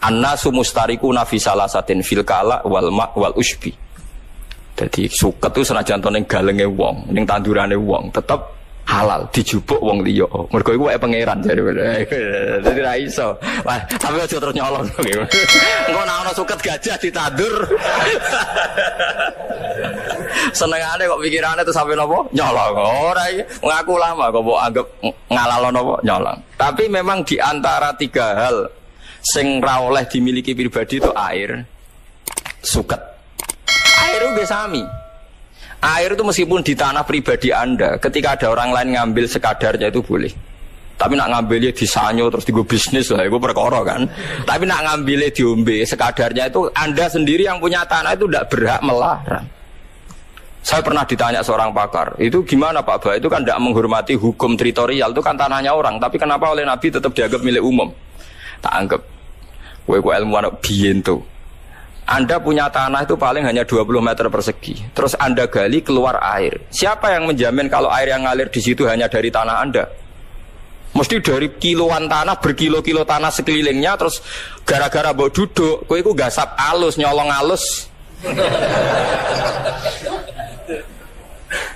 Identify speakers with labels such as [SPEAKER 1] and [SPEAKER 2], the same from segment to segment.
[SPEAKER 1] Annasu mustarikuna fi salasatin fil kala wal ma' wal usbi. Jadi suket itu senajan to ning galenge wong, ning tandurane wong, tetep halal dijupuk wong liya. Mergo iku wae pangeran jare. Dadi ra iso. Wah, sampe aja terus nyolong. Engko nek ana suket gajah ditandur. Senengane kok pikirane terus sampe napa? Nyolong. Ora iki ngaku lama kok mbok anggap ngalalo napa? Nyolong. Tapi memang di antara tiga hal sing ra oleh dimiliki pribadi itu air, suket. Air itu sami. Air itu meskipun di tanah pribadi Anda, ketika ada orang lain ngambil sekadarnya itu boleh. Tapi nak ngambilnya di sanyo terus digo bisnis lah, itu perkara kan. Tapi nak ngambilnya diombe sekadarnya itu Anda sendiri yang punya tanah itu tidak berhak melarang. Saya pernah ditanya seorang pakar, itu gimana Pak Ba? Itu kan tidak menghormati hukum teritorial, itu kan tanahnya orang. Tapi kenapa oleh Nabi tetap dianggap milik umum? Tak anggap. Kowe ilmuwan biyen tuh. Anda punya tanah itu paling hanya 20 meter persegi. Terus Anda gali keluar air. Siapa yang menjamin kalau air yang ngalir di situ hanya dari tanah Anda? Mesti dari kiloan tanah, berkilo-kilo tanah sekelilingnya. Terus gara-gara mbok duduk, kowe iku gasap alus, nyolong alus.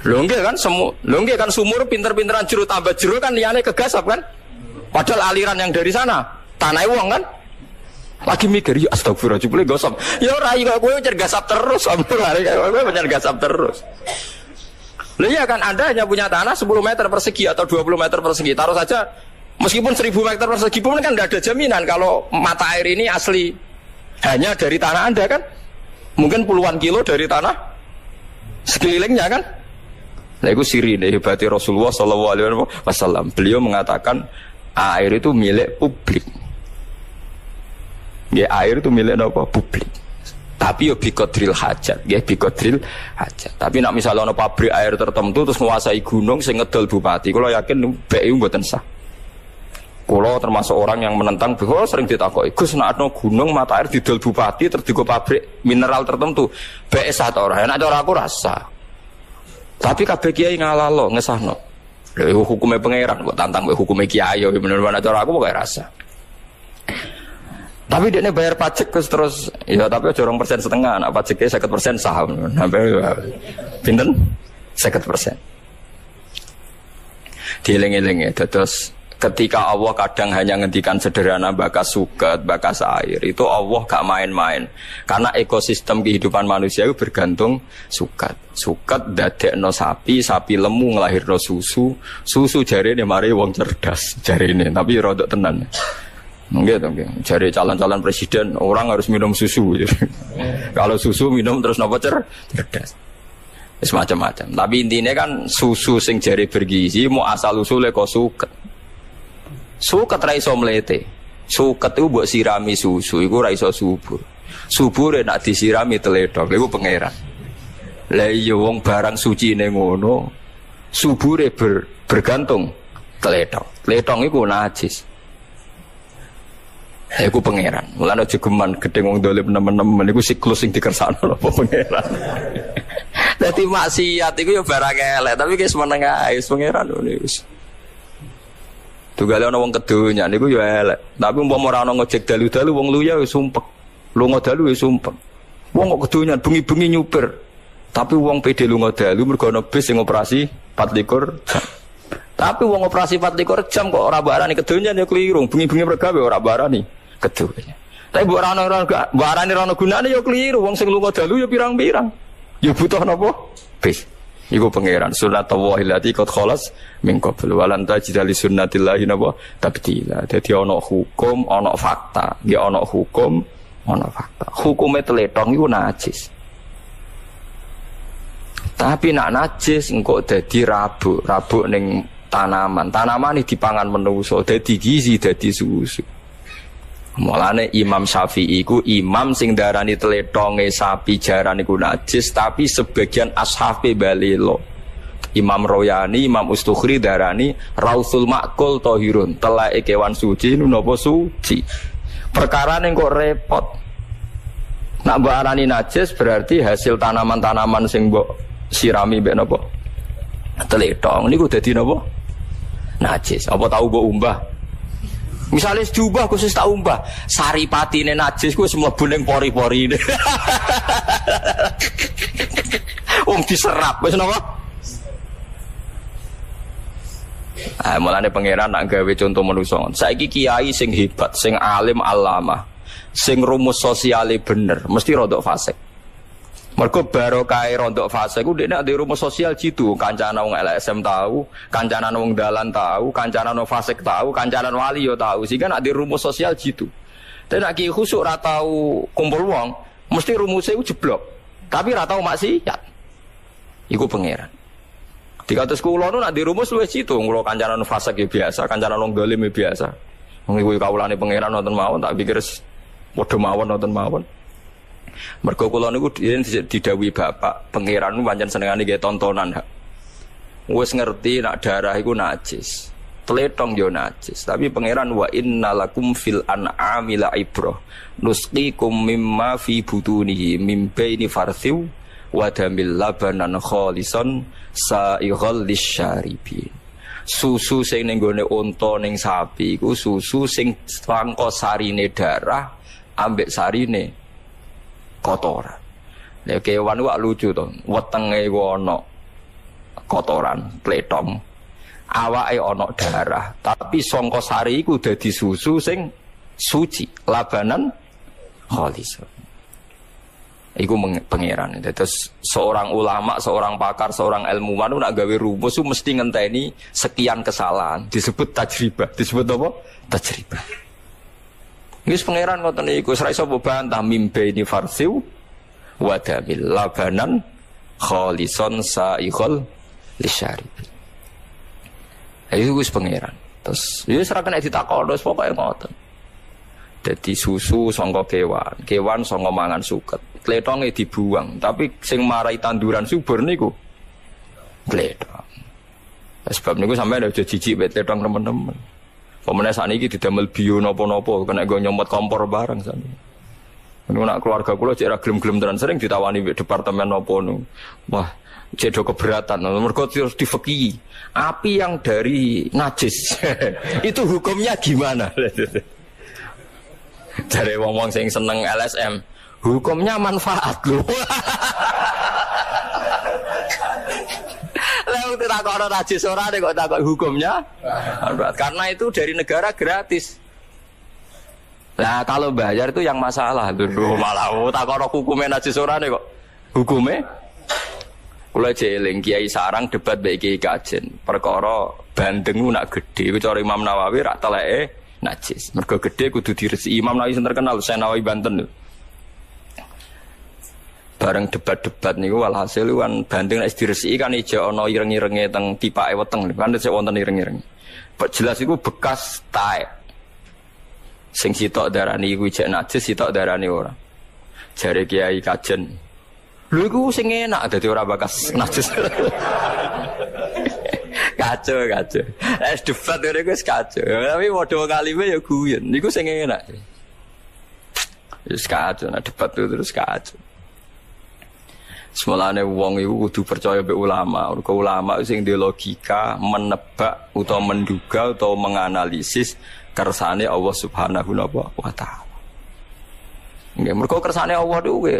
[SPEAKER 1] Lho nggih kan sumur pinter-pinteran jero tambah jero kan liyane kegasap kan? Padahal aliran yang dari sana tanah wong kan? Lagi mikir, ya astagfirullah, boleh gosok. Ya rai kok gue gasap terus, gue gasap terus. Loh ya kan Anda hanya punya tanah 10 meter persegi atau 20 meter persegi. Taruh saja, meskipun 1000 meter persegi pun kan tidak ada jaminan kalau mata air ini asli hanya dari tanah Anda kan. Mungkin puluhan kilo dari tanah sekelilingnya kan. Nah itu siri deh, hebatnya Rasulullah SAW. Beliau mengatakan air itu milik publik. Ya, air itu milik apa? Publik. Tapi yo biqadril hajat, nggih biqadril hajat. Tapi nak misalnya ana pabrik air tertentu terus menguasai gunung sing ngedol bupati, kula yakin BI mboten sah. Kula termasuk orang yang menentang, bahwa sering ditakoki, Gus nak ana gunung mata air didol bupati terus digo pabrik mineral tertentu, BI sah ta ora? Nek ora aku rasa. Tapi kabeh kiai ngalalo, ngesahno. Lha hukume pangeran kok tantang hukume kiai yo bener-bener cara aku kok rasa. Tapi dia bayar pajak terus, ya tapi aja 2,5%, nak pajaknya 50% saham, sampai pinten 50%. Dieling-eling ya, terus ketika Allah kadang hanya ngendikan sederhana bakas suket, bakas air, itu Allah gak main-main, karena ekosistem kehidupan manusia itu bergantung suket. Suket dadekno sapi, sapi lemu ngelahirno susu, susu jari ini mari wong cerdas jari ini, tapi rodok tenan. Enggak, cari calon-calon presiden orang harus minum susu. Kalau susu minum terus nopo cerdas. Semacam-macam. Tapi intinya kan susu sing jari bergizi mau asal usule kok suket. Suket ra iso mlete. Suket itu buat sirami susu, iku ra iso subur. Subure nak disirami teledok, iku pangeran. Lah iya wong barang suci ning ngono, subure bergantung teledok. Teledok iku najis. Iku pangeran. Mulane aja geman gedhe wong dolim nemen-nemen iku siklus sing dikersakno apa pangeran. Dadi maksiat iku ya barang elek, tapi wis meneng ae wis pangeran ngono wis. Tugale ana wong kedonya niku ya elek. Tapi umpama ora ana ngojek dalu-dalu wong luya wis sumpek. Lunga dalu wis sumpek. Wong kok kedonyan bengi-bengi nyuper. Tapi wong pede lunga dalu mergo ana bis sing operasi 24 jam. Tapi wong operasi 24 jam kok ora barani kedonyan ya keliru. Bengi-bengi mergawe ora barani kedonyan. Tapi mbok ora barani ora gunane ya keliru. Wong sing lunga dalu ya pirang-pirang. Ya butuh napa? Bis. Iku pangeran sunnatullah allati qad khalas min qabl wa lan tajida li sunnatillahi napa tabdila. Dadi ana hukum, ana fakta. Nggih ana hukum, ana fakta. Hukume tletong iku najis. Tapi nak najis engko dadi rabuk ning tanaman iki dipangan menungso dadi gizi dadi susu. Mulane Imam Syafi'i iku imam sing darani tletonge sapi jaran iku najis, tapi sebagian ashabe balelo. Imam Royani, Imam Ustukhri darani rausul makul tahirun, telake kewan suci napa suci. Perkarane kok repot. Nak mbok arani najis berarti hasil tanaman-tanaman sing mbok sirami mbek napa? Tletong niku dadi napa? Najis. Apa tahu mbok umbah? Misalnya diubah khusus tak umbah, saripatine najis ku wis mlebu ning pori-pori. Wong diserap wis napa? Ah mulane pangeran nak gawe contoh manusa. Saiki kiai sing hebat, sing alim alamah, sing rumus sosiale bener, mesti rodok fasik. Mergo barokah rodok fasik ku dekne di rumus sosial jitu, kancane wong LSM tahu, kancane wong dalan tahu, kancane wong fasik tahu, kancane wali yo tahu. Sehingga nak di rumus sosial jitu. Tapi nak ki khusuk ra tau kumpul wong, mesti rumusnya jeblok. Tapi ra tau maksiat. Iku pangeran. Dikatus kula nu nak di rumus luwih jitu, kula kancane fasik ya biasa, kancane wong dolim ya biasa. Wong iku kawulane pangeran wonten mawon tak pikir padha mawon wonten mawon. Mergo kula niku didhawuhi bapak, pangeran pancen senengane nggih tontonan. Wis ngerti nak darah iku najis. Tletong yo najis, tapi pangeran wa innalakum fil an'ami la ibrah. Nusqikum mimma fi butunihi mim baini farthiw wa damil labanan khalisan sa'ighal lisyaribin. Susu sing ning gone unta ning sapi iku susu sing sangka sarine darah ambek sarine kotoran. Nek kewan wak lucu to, wetenge iku ana kotoran, pletong. Awake ana darah, tapi sangka sari iku dadi susu sing suci, labanan khalis. Iku pangeran. Terus seorang ulama, seorang pakar, seorang ilmuwan nak gawe rumus mesti ngenteni sekian kesalahan, disebut tajribah. Disebut apa? Tajribah. Wis pangeran ngoten niku ora iso bantah mimbe ini farsiu wa damil labanan khalison sa'ighal lisyarib. Ayo wis pangeran. Terus ya ora kena ditakon wis pokoke ngoten. Dadi susu sangka kewan, kewan sangka mangan suket. Kletonge dibuang, tapi sing marai tanduran subur niku kletong. Sebab niku sampeyan aja jijik wet kletong teman-teman. Pemene sakniki didamel bio napa-napa kena go nyomot kompor barang sakniki. Niku nak keluarga kula cek ra gelem-gelem tenan sering ditawani mbek departemen napa nu. Wah, cek do keberatan. Mergo terus difeki. Api yang dari najis. Itu hukumnya gimana? Jare wong-wong sing seneng LSM, hukumnya manfaat lho. Lalu tidak ada najis orang kok takut hukumnya, karena itu dari negara gratis. Nah kalau bayar itu yang masalah, dulu malah tak ada hukumnya najis orang kok hukumnya. Mulai jeling Kiai Sarang debat baik Kiai Kajen, perkara bandengu nak gede, bicara Imam Nawawi rak teleke najis, mergo gede kudu diresi. Imam Nawawi yang terkenal, saya Nawawi Banten. Bareng debat-debat niku walhasil kan banding nek diresiki kan ijo ana ireng-irenge teng tipake weteng kan sik wonten ireng-ireng. Jelas iku bekas tae. Sing sitok darani iku ijek najis, sitok darani ora. Jare Kiai Kajen. Lho iku sing enak dadi ora bekas najis. Kacau. Es debat ngene iku wis kacau. Tapi padha kalime ya guyon. Niku sing enak. Wis kacau nek debat terus kacau. Semolane wong iku kudu percaya mbek ulama. Mergo ulama sing duwe logika, menebak utawa menduga utawa menganalisis kersane Allah Subhanahu wa taala. Nggih, mergo kersane Allah niku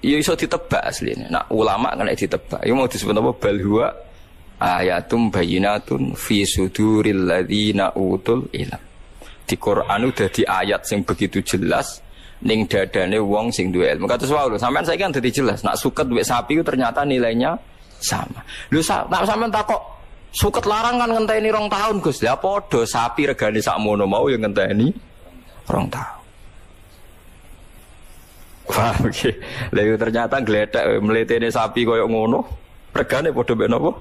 [SPEAKER 1] ya iso ditebak asline. Nak ulama kan ditebak. Iku mau disebut apa? Bal huwa ayatum bayyinatun fi suduril ladzina utul ilm. Di Quran udah di ayat sing begitu jelas ning dadane wong sing duwe ilmu. Kados wae lho, sampean saiki kan dadi jelas, nak suket duwe sapi itu ternyata nilainya sama. Lho nak sampean takok suket larang kan ngenteni 2 tahun, Gus. Lah padha sapi regane sakmono mau ya ngenteni 2 tahun. Wah, oke. Lah ternyata gledek mletene sapi koyo ngono, regane padha mek napa?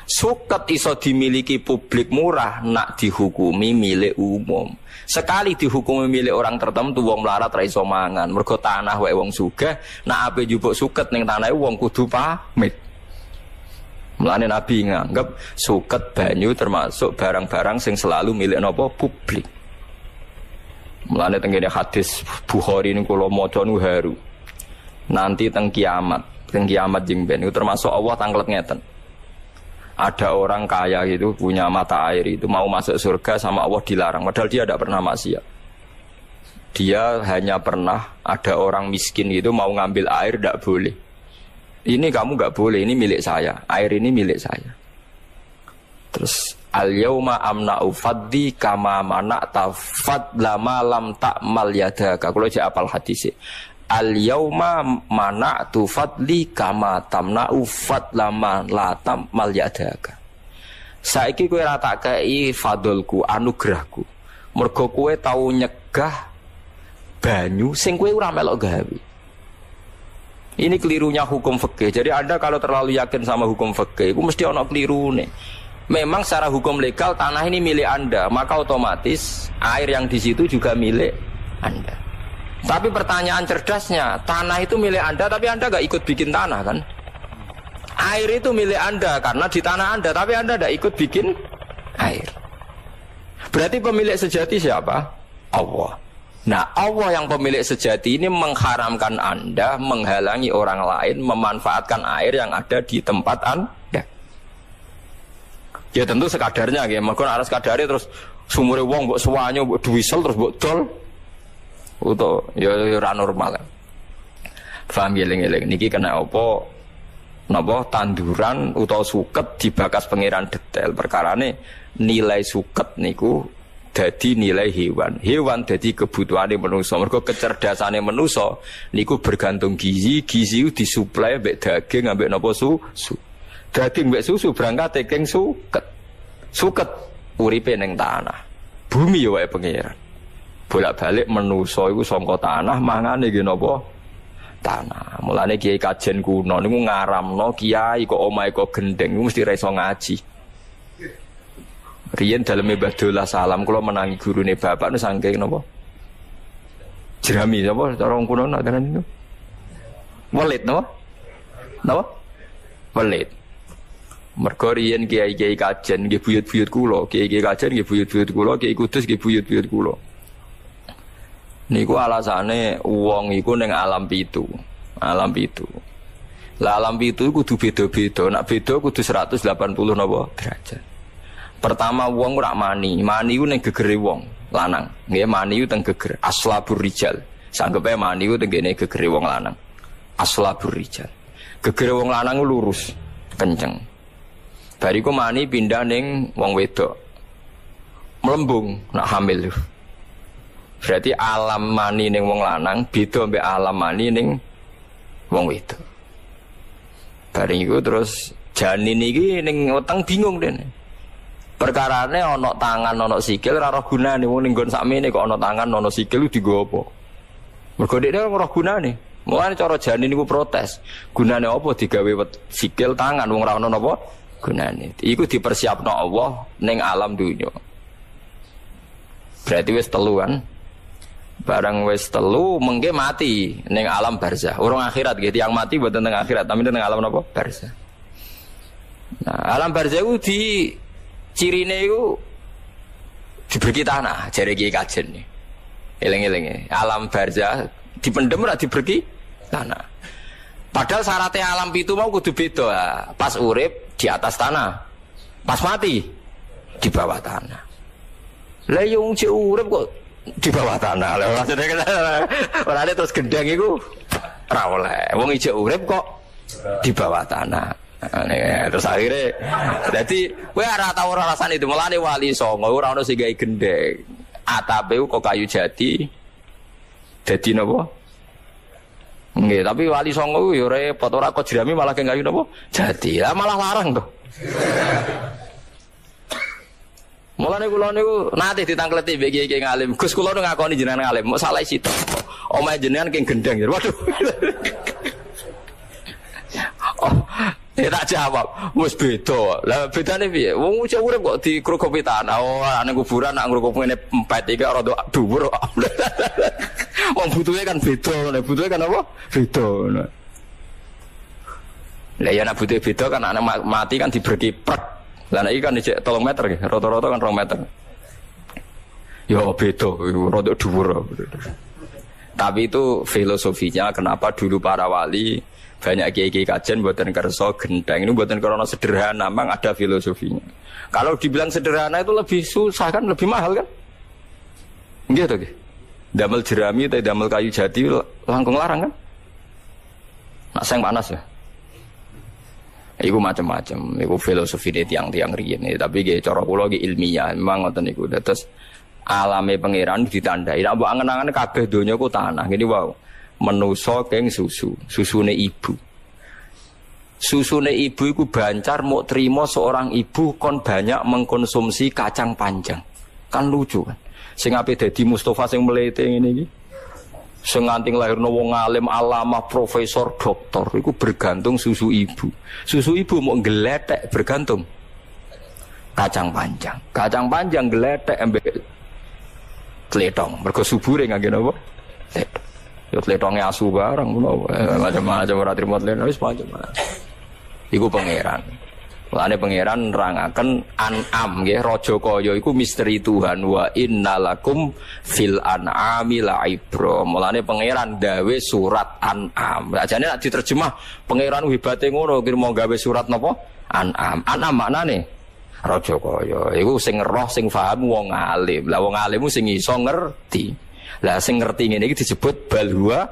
[SPEAKER 1] Suket iso dimiliki publik murah nak dihukumi milik umum. Sekali dihukumi milik orang tertentu wong melarat ra iso mangan. Mergo tanah wae wong sugih, nak ape njupuk suket ning tanahe wong kudu pamit. Mulane Nabi nganggep suket banyu termasuk barang-barang sing selalu milik napa publik. Mulane tengene hadis Bukhari niku kula maca nu haru. Nanti teng kiamat jeng ben itu termasuk Allah tanglet ngeten. ada orang kaya gitu punya mata air itu mau masuk surga sama Allah dilarang, padahal dia tidak pernah maksiat. Dia hanya pernah ada orang miskin gitu mau ngambil air tidak boleh. Ini kamu nggak boleh, ini milik saya, air ini milik saya. Terus al-yauma amna'u faddi kama mana'ta fadla ma lam ta'mal yadaka. Kalau saya apal hadis al-yauma mana'tu fadli kama tamna'u fadla ma la ta'mal yadaka. Saiki kowe ra tak kei fadlku, anugerahku. Mergo kowe tau nyegah banyu sing kowe ora melok gawe. Ini kelirunya hukum fikih. Jadi Anda kalau terlalu yakin sama hukum fikih, itu mesti ono kelirune. Memang secara hukum legal tanah ini milik Anda, maka otomatis air yang di situ juga milik Anda. Tapi pertanyaan cerdasnya, tanah itu milik Anda, tapi Anda nggak ikut bikin tanah kan? Air itu milik Anda karena di tanah Anda, tapi Anda nggak ikut bikin air. Berarti pemilik sejati siapa? Allah. Nah, Allah yang pemilik sejati ini mengharamkan Anda menghalangi orang lain memanfaatkan air yang ada di tempat Anda. Ya tentu sekadarnya, ya. Maka harus sekadarnya terus sumure wong mbok suwanyo mbok duwisel terus mbok dol. Uto ya ora normal. Paham eling-eling niki kena apa? Napa tanduran utawa suket dibakas pangeran detail. Perkarane nilai suket niku dadi nilai hewan. Hewan dadi kebutuhane manusa. Mergo kecerdasane manusa niku bergantung gizi. Gizi disuplai mbek daging ambek napa susu. Daging mbek susu berangkat teking suket. Suket uripe ning tanah. Bumi ya wae pangeran. Bolak-balik manusa iku saka tanah mangane nggih napa? Tanah. Mulane kiai kajen kuno niku ngaramno kiai kok omahe kok gendeng niku mesti ra iso ngaji. Riyen daleme Badullah Salam kula menangi gurune bapak nu saking napa? Jerami napa cara wong kuno nak tenan niku? Welit napa? Napa? Welit. Mergo riyen kiai-kiai kajen nggih buyut-buyut kula, kiai-kiai kajen nggih buyut-buyut kula, kiai kudus nggih buyut-buyut kula. Niku alasane wong iku ning alam pitu. Alam pitu. Lah alam pitu kudu beda-beda, nak beda kudu 180 napa derajat. Pertama wong ora mani, mani ku ning gegere wong lanang. Nggih mani ku teng geger aslabur rijal. Sanggepe mani ku tengene gegere wong lanang. Aslabur rijal. Gegere wong lanang ku lurus, kenceng. Bariku mani pindah ning wong wedok. Melembung nak hamil. Berarti alam mani ning wong lanang beda mbek alam mani ning wong wedok. Bareng iku terus janin iki ning weteng bingung dene. Perkarane ana tangan ana sikil ora roh gunane wong ning nggon sakmene kok ana tangan ana sikil dienggo apa? Mergo dekne ora roh gunane. Mulane cara janin niku protes. Gunane apa digawe sikil tangan wong ora ana napa gunane. Iku dipersiapno Allah ning alam dunya. Berarti wis telu kan? Barang wis telu mengke mati ning alam barzah. Urung akhirat gitu, yang mati mboten teng akhirat, tapi teng alam napa? Barzah. Nah, alam barzah iku di cirine iku diberi tanah, jare Kiai Kajen nih. Eling-eling alam barzah dipendem ora diberi tanah. Padahal syaratnya alam pitu mau kudu beda. Pas urip di atas tanah, pas mati di bawah tanah. Lah yo wong urip kok di bawah tanah. Lah maksudnya kan ora terus gendeng iku ora oleh. Wong ijek urip kok di bawah tanah. Terus akhirnya jadi kowe ora tau ora rasane itu mulane wali songo ora ono sing gawe gendeng. Atape kok kayu jati. Dadi napa? Nggih, tapi wali songo yo repot ora kok jerami malah kayu napa? Jati. Lah malah larang to. Mulane kula niku nate ditangkleti mbek kiai ngalim. Gus kula nu ngakoni jenengan ngalim, mok salah situ. Omahe jenengan king gendeng. Waduh. Oh, tak jawab. Wis beda. Lah bedane piye? Wong ucap urip kok dikrukupi tanah. Oh, ana kuburan nak ngrukup ngene empet iki rada dhuwur. Wong butuhe kan beda, nek butuhe kan apa? Beda. Lah ya nek butuhe beda kan anak mati kan diberi prek. Lah nek iki kan dicek 3 meter nggih, rata-rata kan 2 meter. Ya beda, rada dhuwur. Tapi itu filosofinya kenapa dulu para wali banyak kiai-kiai kajian buatan kerso gendeng ini buatan karena sederhana, memang ada filosofinya. Kalau dibilang sederhana itu lebih susah kan, lebih mahal kan? Gitu. Damel jerami atau damel kayu jati langkung larang kan? Nak seng panas ya. Iku macam-macam, iku filosofi dari tiang-tiang riyen. Tapi gaya cara kula ge ilmiah, memang ngoten niku. Terus alame pangeran ditandai. Nek mbok angen-angen kabeh donya ku tanah. Ngene wae. Menusa keng susune ibu. Susune ibu iku bancar muk trimo seorang ibu kon banyak mengkonsumsi kacang panjang. Kan lucu kan. Sing ape dadi Mustafa sing mlete ngene iki. Sing nganti lahirno wong alim, alamah, profesor, doktor iku bergantung susu ibu. Susu ibu mau geletek bergantung kacang panjang. Kacang panjang geletek ambek tletong. Mergo subure ngangge napa? Tletong. Yo tletonge asu barang ngono. Macam-macam ora trimo tletong wis macam-macam. Iku pangeran. Mulane pangeran nerangaken An'am nggih raja kaya iku misteri Tuhan wa innalakum fil an'ami la'ibra. Mulane pangeran gawe surat An'am. Ajane nek diterjemah pangeran hebate ngono kira mau gawe surat napa? An'am. An'am maknane raja kaya. Iku sing roh sing paham wong alim. Lah wong alim sing iso ngerti. Lah sing ngerti ngene iki disebut balhuwa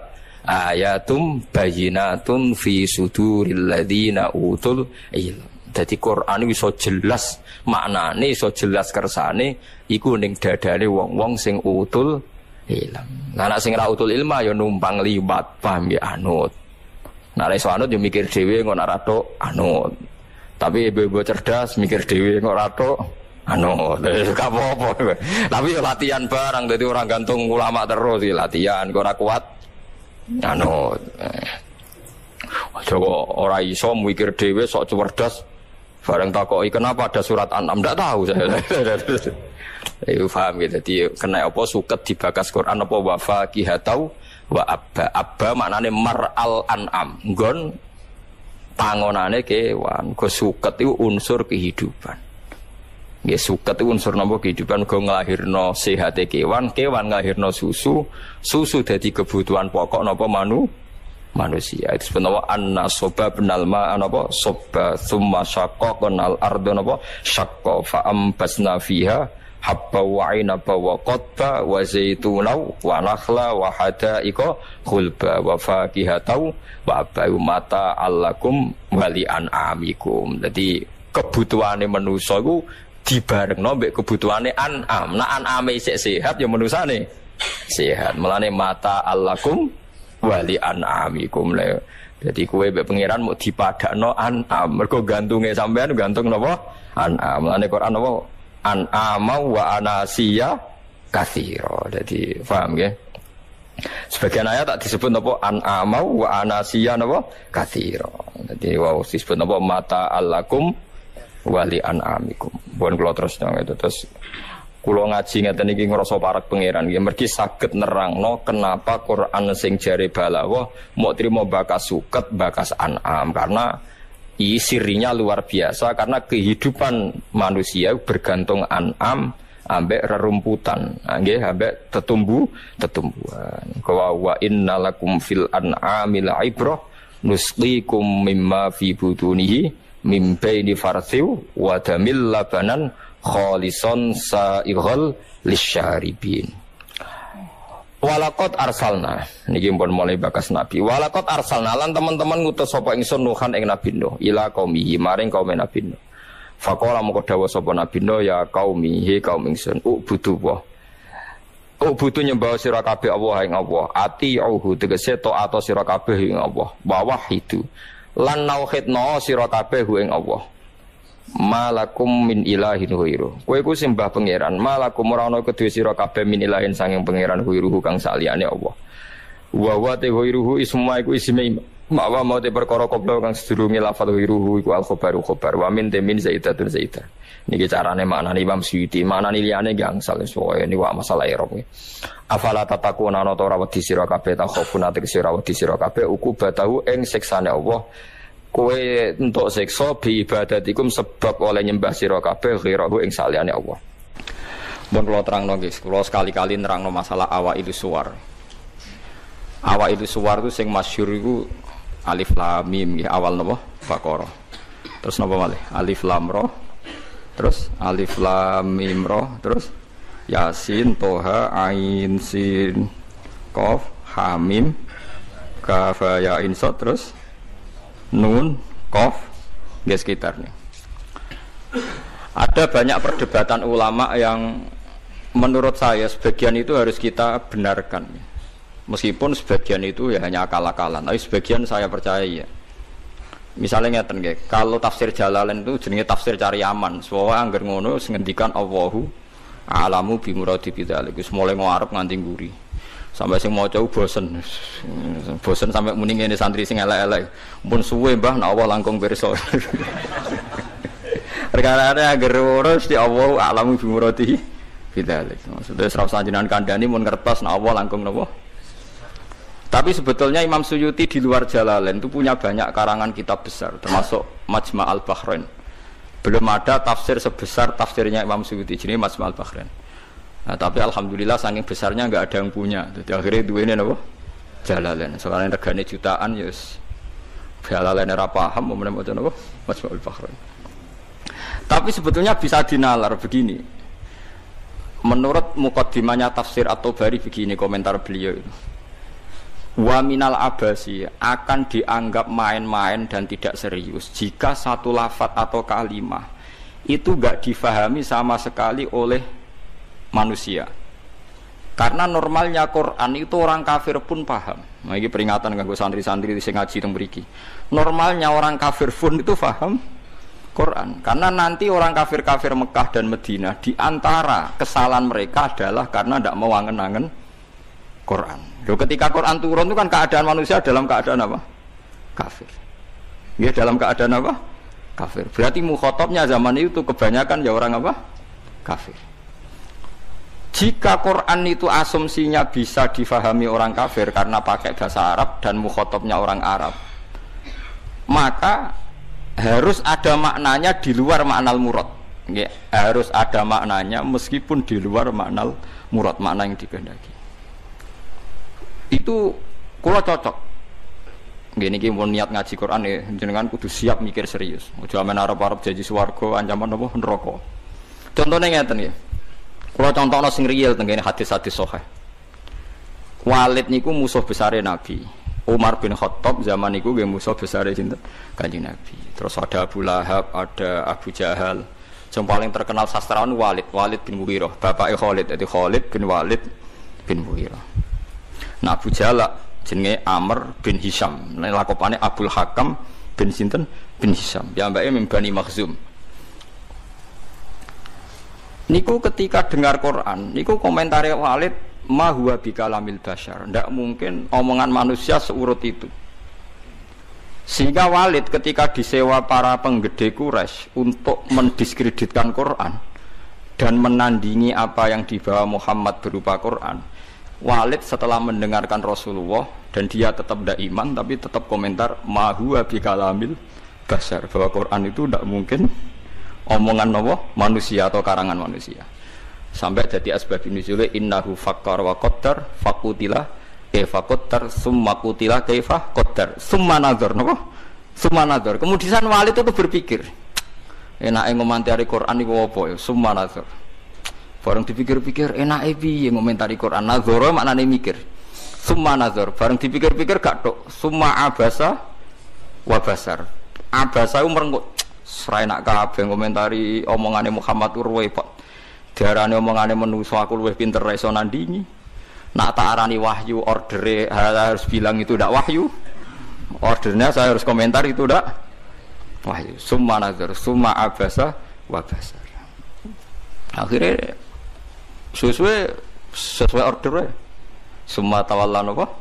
[SPEAKER 1] ayatum bayyinatun fi suduril ladina utul ilm. Jadi Quran iso jelas maknane, iso jelas kersane iku ning dadane wong-wong sing utul ilm. Lah nek sing ra utul ilma ya numpang liwat paham ya anut. Nek iso anut ya mikir dhewe kok ora tok anut. Tapi ibu-ibu cerdas mikir dhewe kok ora tok anut. Gak apa-apa. Tapi ya latihan barang dadi orang gantung ulama terus ya latihan kok ora kuat anut. Coba ora iso mikir dhewe sok cerdas. Barang takoki kenapa ada surat An'am ndak tahu saya. Iku paham gitu. Jadi kena apa suket dibakas Quran apa wa faqihatau wa abba maknane mar'al an'am. Nggon pangonane kewan. Go suket itu unsur kehidupan. Nggih suket itu unsur napa kehidupan go nglahirno sehate kewan, kewan nglahirno susu, susu dadi kebutuhan pokok napa manusia. Itu sebenarnya an-nasoba benal ma'an apa soba thumma syaqqa qanal ardu apa syaqqa fa ambasna fiha habba wa inaba wa qadba wa zaituna wa nakhla wa hadaiqa khulba wa faqihatau wa abayu mata allakum wali an'amikum. Jadi kebutuhane manusa iku dibarengno mbek kebutuhane an'am. Nek an'ame isih sehat ya manusane sehat. Mulane mata allakum wali an'amikum le. Jadi kowe mbek pangeran mau dipadakno an'am. Mergo gantunge sampean gantung napa? An'am. Mulane Quran napa? An'ama wa anasiya katsira. Jadi paham nggih? Sebagian ayat tak disebut napa? An'ama wa anasiya napa? Katsira. Jadi wow disebut napa? Mata allakum wali an'amikum. Pun kula terus nang itu terus kula ngaji ngeten iki ngrasa parek pangeran nggih mergi saged nerangno kenapa Quran sing jare balaghah mau trimo bakas suket bakas an'am karena sirinya luar biasa karena kehidupan manusia bergantung an'am ambek rerumputan nggih ambek tetumbuhan wa innalakum fil an'ami la'ibrah nusqikum mimma fi butunihi mim baini farthiw wa damil labanan kholison sa'ighal lisyaribin. Walakot arsalna niki pun mulai bakas nabi. Walakot arsalna lan teman-teman ngutus sapa ingsun Nuhan ing Nabi Nuh ila qaumihi maring kaum Nabi Nuh. Faqala moko dawuh sapa Nabi Nuh ya qaumihi kaum ingsun ubudu wa. Ubudu nyembah sira kabeh Allah ing Allah. Atiuhu tegese taat sira kabeh ing Allah. Wa wahidu lan nauhidna sira kabeh ing Allah. Malakum min ilahin huiru. Kowe iku sembah pangeran. Malakum ora ana kedue sira kabeh min ilahin sanging pangeran huiru kang saliyane Allah. Wa wa te huiru isma iku isme mawa mau te perkara koplo kang sedurunge lafal huiru iku al khabaru khabar. Wa min te min zaidatun zaidah. Niki carane maknane Imam Suyuti, maknane liyane gangsal soe niku masalah irok. Afala tatakuna ana ta ora wedi sira kabeh ta khofuna te sira wedi sira kabeh ukubatahu ing siksane Allah. Kowe entuk siksa bi ibadatikum sebab oleh nyembah sira kabeh ghirahu ing saliyane Allah. Mun kula terangno nggih, kula sekali-kali nerangno masalah awailu suwar. Awak itu suwar itu sing masyhur iku alif lam mim ya awal napa Baqarah. Terus napa malih? Alif lam ra. Terus alif lam mim ra, terus Yasin, Toha, Ain, Sin, Qaf, Hamim, Kaf, Ya, Ain, Sad, terus Nun, Qaf, ya sekitarnya. Ada banyak perdebatan ulama yang menurut saya sebagian itu harus kita benarkan. Meskipun sebagian itu ya hanya akal-akalan, tapi sebagian saya percaya ya. Misalnya ngeten nggih, kalau tafsir Jalalain itu jenenge tafsir cari aman. Soale angger ngono ngendikan Allahu a'lamu bi muradi bidzalik. Wis mulai ngarep nganti nguri. Sampai sing maca bosen. Bosen sampai muni ngene santri sing elek-elek. Mun suwe Mbah nek Allah langkung pirsa. Perkara angger urus di Allahu a'lamu bi muradi bidzalik. Maksudnya serap sanjenengan kandhani mun ngertos nek Allah langkung napa? Tapi sebetulnya Imam Suyuti di luar Jalalain itu punya banyak karangan kitab besar, termasuk Majma' al-Bahrain. Belum ada tafsir sebesar tafsirnya Imam Suyuti, jadi Majma' al-Bahrain. Nah, tapi alhamdulillah saking besarnya enggak ada yang punya. Jadi akhirnya duwene napa? Jalalain. Soalnya regane jutaan ya wis Jalalain ora paham mau maca napa? Majma' al-Bahrain. Tapi sebetulnya bisa dinalar begini. Menurut muqaddimahnya tafsir At-Tabari begini komentar beliau itu. Wa minal abasi akan dianggap main-main dan tidak serius jika satu lafadz atau kalimah itu enggak difahami sama sekali oleh manusia. Karena normalnya Quran itu orang kafir pun paham. Nah, ini peringatan kanggo santri-santri sing ngaji teng mriki. Normalnya orang kafir pun itu paham Quran. Karena nanti orang kafir-kafir Mekah dan Madinah di antara kesalahan mereka adalah karena tidak mau angen-angen Quran. Loh, ketika Quran turun itu kan keadaan manusia dalam keadaan apa? Kafir. Ya dalam keadaan apa? Kafir. Berarti mukhatabnya zaman itu kebanyakan ya orang apa? Kafir. Jika Quran itu asumsinya bisa difahami orang kafir karena pakai bahasa Arab dan mukhatabnya orang Arab, maka harus ada maknanya di luar makna murad. Ya, harus ada maknanya meskipun di luar makna murad, makna yang dikehendaki. Itu kula cocok. Gini iki mun niat ngaji Quran ya jenengan kudu siap mikir serius. Aja men arep-arep janji swarga ancaman apa neraka. Contone ngeten ya. Kula contohno sing real teng kene hadis-hadis sahih. Walid niku musuh besare Nabi. Umar bin Khattab zaman niku nggih musuh besare sinten? Kanjeng Nabi. Terus ada Abu Lahab, ada Abu Jahal. Yang paling terkenal sastrawan Walid bin Mughirah, bapake Khalid, jadi Khalid bin Walid bin Mughirah. Nah Abu Jahal jenenge Amr bin Hisham, lakopane Abdul Hakam bin sinten bin Hisham. Piyambake min Bani Makhzum. Niku ketika dengar Quran, niku komentare Walid ma huwa bikalamil bashar. Ndak mungkin omongan manusia seurut itu. Sehingga Walid ketika disewa para penggede Quraisy untuk mendiskreditkan Quran dan menandingi apa yang dibawa Muhammad berupa Quran, Walid setelah mendengarkan Rasulullah dan dia tetap tidak iman tapi tetap komentar ma huwa bikalamil bashar, bahwa Quran itu tidak mungkin omongan manusia atau karangan manusia. Sampai jadi asbab nuzul innahu fakkar wa qaddar faqutila kaifa qaddar summa qutila kaifa qaddar summa nazar napa summa nazar. Kemudian Walid itu berpikir enake ngomentari Quran iku apa ya summa nazar. Bareng dipikir-pikir enake piye ngomentari Quran nazar maknane mikir summa nazar. Bareng dipikir-pikir gak tok summa abasa wa basar. Abasa ku merenggut serai nak kabeh ngomentari omongane Muhammad urwe Pak. Diarani omongane manusa aku luwih pinter iso nandingi. Nak tak arani wahyu ordere harus bilang itu ndak wahyu. Ordernya saya harus komentar itu ndak wahyu. Summa nazar, summa abasa wa basar. Akhirnya sesuai ordernya. Summa tawalla napa?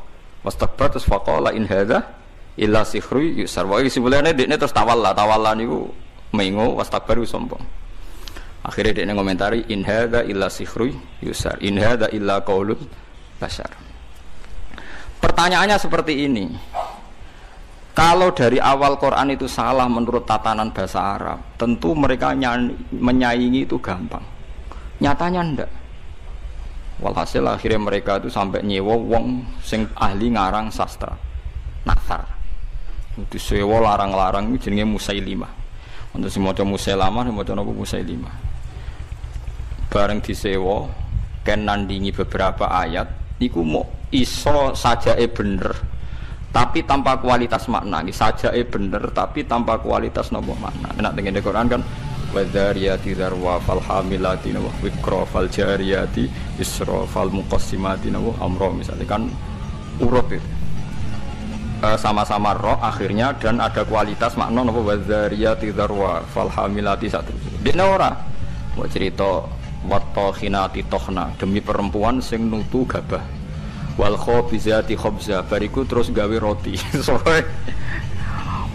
[SPEAKER 1] Wastakbar terus faqala in hadza illa sikhru yusar. Wae sebelane dekne terus tawalla niku mengo wastakbaru sombong. Akhirnya dia ngomentari in hadza illa sikhru yusar, in hadza illa qaulul bashar. Pertanyaannya seperti ini. Kalau dari awal Quran itu salah menurut tatanan bahasa Arab, tentu mereka menyaingi itu gampang. Nyatanya ndak. Walhasil akhirnya mereka itu sampai nyewa wong sing ahli ngarang sastra Nathar. Disewa larang-larang itu jenenge Musailimah. Untuk sing maca Musailamah, sing maca napa Musailimah. Bareng disewa ken nandingi beberapa ayat niku mau iso sajake bener tapi tanpa kualitas makna. Iki sajake bener tapi tanpa kualitas napa makna. Nek teng Quran kan wadhariyati dzarwa fal hamilati wa wikra fal jariyati isra fal muqassimati wa amra, misalnya kan urut itu sama-sama roh akhirnya dan ada kualitas makna napa wadhariyati dzarwa fal hamilati satu dene ora mau cerita wattokhinati tokhna demi perempuan sing nutu gabah wal khobizati khobza bariku terus gawe roti soalnya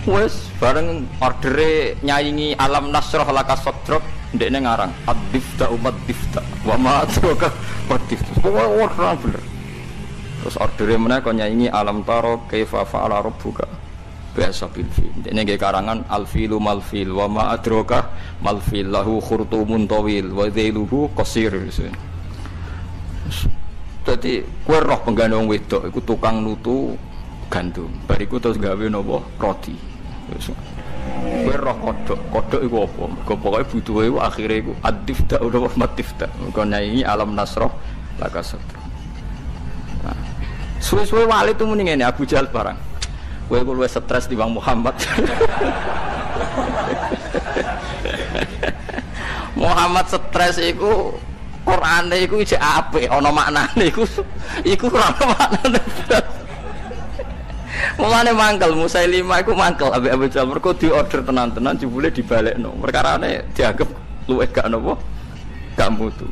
[SPEAKER 1] wes bareng ordere nyaingi alam nasroh laka sodrok ndekne ngarang ad-difta umat difta wa ma atroka wadifta pokoknya orang bener terus ordere meneh kon nyaingi alam taro kaifa fa'ala rabbuka biasa bilfil ndekne nggih karangan alfilu malfil wa ma atroka malfil lahu khurtumun tawil wa dhailuhu qasir. Dadi kowe roh penggandong wedok iku tukang nutu gandum bariku terus gawe napa roti. Kowe roh kodhok iku apa? Mergo pokoke butuhe iku akhire iku ad-difta utawa matifta. Mergo nyanyi alam nasroh laka sadra. Nah, suwe-suwe wali itu muni ngene Abu Jahal barang. Kowe iku luwih stres timbang Muhammad. Muhammad stres iku Qur'ane iku isih apik ana maknane iku ora ana maknane. Mulane mangkel Musailimah iku mangkel ambek Abu Jahal mergo diorder tenan-tenan jebule dibalekno. Perkarane dianggap luwih gak napa? Gak mutu.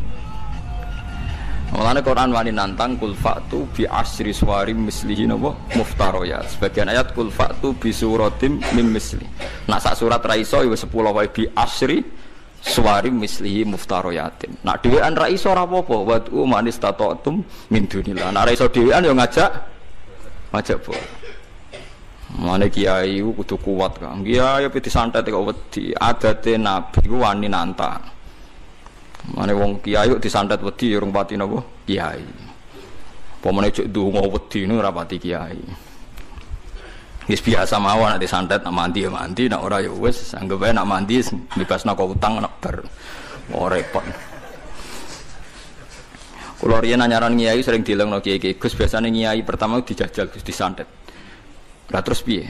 [SPEAKER 1] Mulane Quran wani nantang kul fa'tu bi asri suwarim mislihi napa muftariyat. Sebagian ayat kul fa'tu bi suratim mim misli. Nak sak surat ra iso ya 10 wae bi asri suwarim mislihi muftariyatin. Nak dhewean ra iso ora apa-apa wa manis tatatum min dunillah. Nak ra iso dhewean ya ngajak po. Mane kiai kudu kuat kan. Kiai ape disantet kok wedi. Adate nabi ku wani nantang. Mane wong kiai kok disantet wedi urung pati napa? Kiai. Pomane cek ndonga wedi nu ora pati kiai. Wis biasa mawon nek disantet nak mandi ya mandi, nak ora ya wis anggap ae nak mandi bebasna kok utang nak bar. Oh repot. Kulo riyen nyaran kiai sering dilengno kiai-kiai Gus biasane kiai pertama dijajal Gus disantet. Lah terus piye?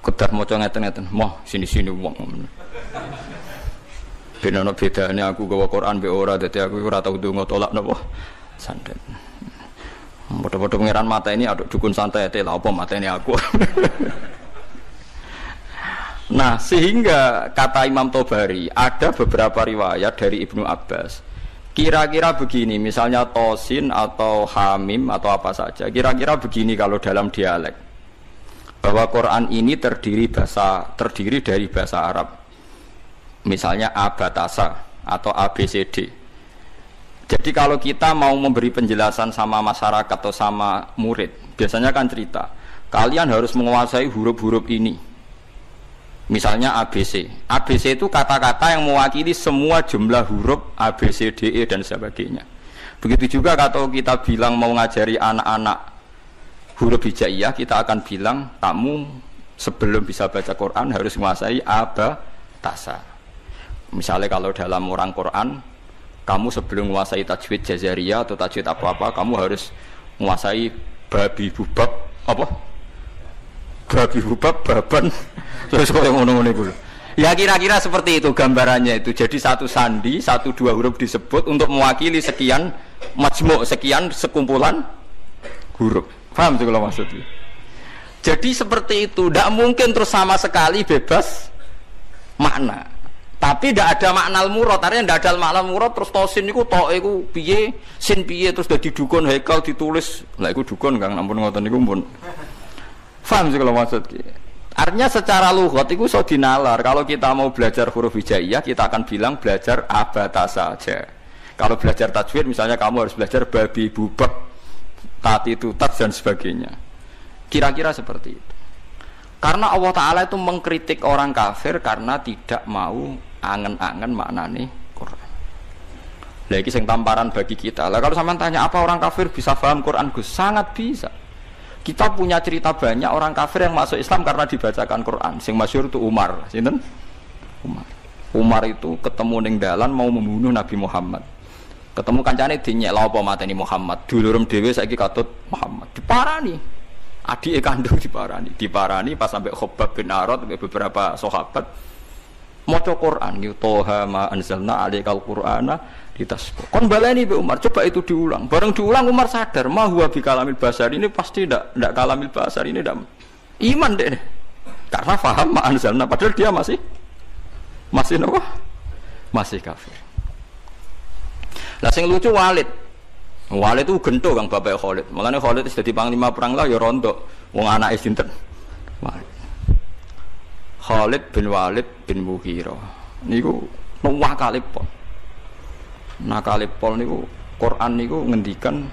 [SPEAKER 1] Kedah maca ngeten-ngeten, moh sini-sini wong ngono. Ben ana bedane aku gawa Quran mbek ora, dadi aku ora tau ndonga tolak napa santet. Padha-padha pangeran mata ini aduk dukun santai lah apa mata ini aku. Nah, sehingga kata Imam Tobari ada beberapa riwayat dari Ibnu Abbas. Kira-kira begini, misalnya tosin atau hamim atau apa saja. Kira-kira begini kalau dalam dialek. Bahwa Quran ini terdiri dari bahasa Arab. Misalnya abatasa atau ABCD. Jadi kalau kita mau memberi penjelasan sama masyarakat atau sama murid, biasanya kan cerita, kalian harus menguasai huruf-huruf ini. Misalnya ABC. ABC itu kata-kata yang mewakili semua jumlah huruf A, B, C, D, E dan sebagainya. Begitu juga kalau kita bilang mau ngajari anak-anak huruf hijaiyah, kita akan bilang kamu sebelum bisa baca Quran harus menguasai abatasa. Misalnya kalau dalam orang Quran, kamu sebelum menguasai tajwid jazariyah atau tajwid apa-apa, kamu harus menguasai babi bubab apa? Babi bubab baban terus kok yang ngono-ngono iku. Ya kira-kira seperti itu gambarannya itu. Jadi satu sandi, satu dua huruf disebut untuk mewakili sekian majmuk, sekian sekumpulan huruf. Paham sih kalau maksudnya? Jadi seperti itu, tidak mungkin terus sama sekali bebas makna. Tapi tidak ada makna murad, artinya tidak ada makna murad terus tosin itu toh itu piye, sin piye terus dari dukun haikal ditulis, lah itu dukun kang, ampun ngoten niku pun. Paham sih kalau maksudnya? Artinya secara lughat itu so dinalar. Kalau kita mau belajar huruf hijaiyah, kita akan bilang belajar abatasa saja. Kalau belajar tajwid, misalnya kamu harus belajar babi bubak, tati tutat dan sebagainya. Kira-kira seperti itu. Karena Allah Ta'ala itu mengkritik orang kafir karena tidak mau angen-angen maknane Quran. Lah iki sing tamparan bagi kita. Lah kalau sampean tanya apa orang kafir bisa paham Quran Gus? Sangat bisa. Kita punya cerita banyak orang kafir yang masuk Islam karena dibacakan Quran. Sing masyhur itu Umar, sinten? Umar. Umar itu ketemu ning dalan mau membunuh Nabi Muhammad. Ketemu kancane dinyek lha apa mateni Muhammad. Dulurem dhewe saiki katut Muhammad. Diparani. Adike kandung diparani pas sampai Khabbab bin Arad beberapa sahabat maca Quran yu toha ma anzalna alaikal qur'ana ditasbih. Kon baleni be Umar, coba itu diulang. Bareng diulang Umar sadar, ma huwa bi kalamil basar ini pasti ndak kalamil basar ini ndak iman deh. Karena paham ma anzalna padahal dia masih apa? Masih kafir. Lah sing lucu Walid. Walid itu gento Kang bapak Khalid. Mulane Khalid wis dadi panglima perang lah ya rontok wong anake sinten. Walid. Khalid bin Walid bin Mughirah niku nakalipol. Nakalipol niku Quran niku ngendikan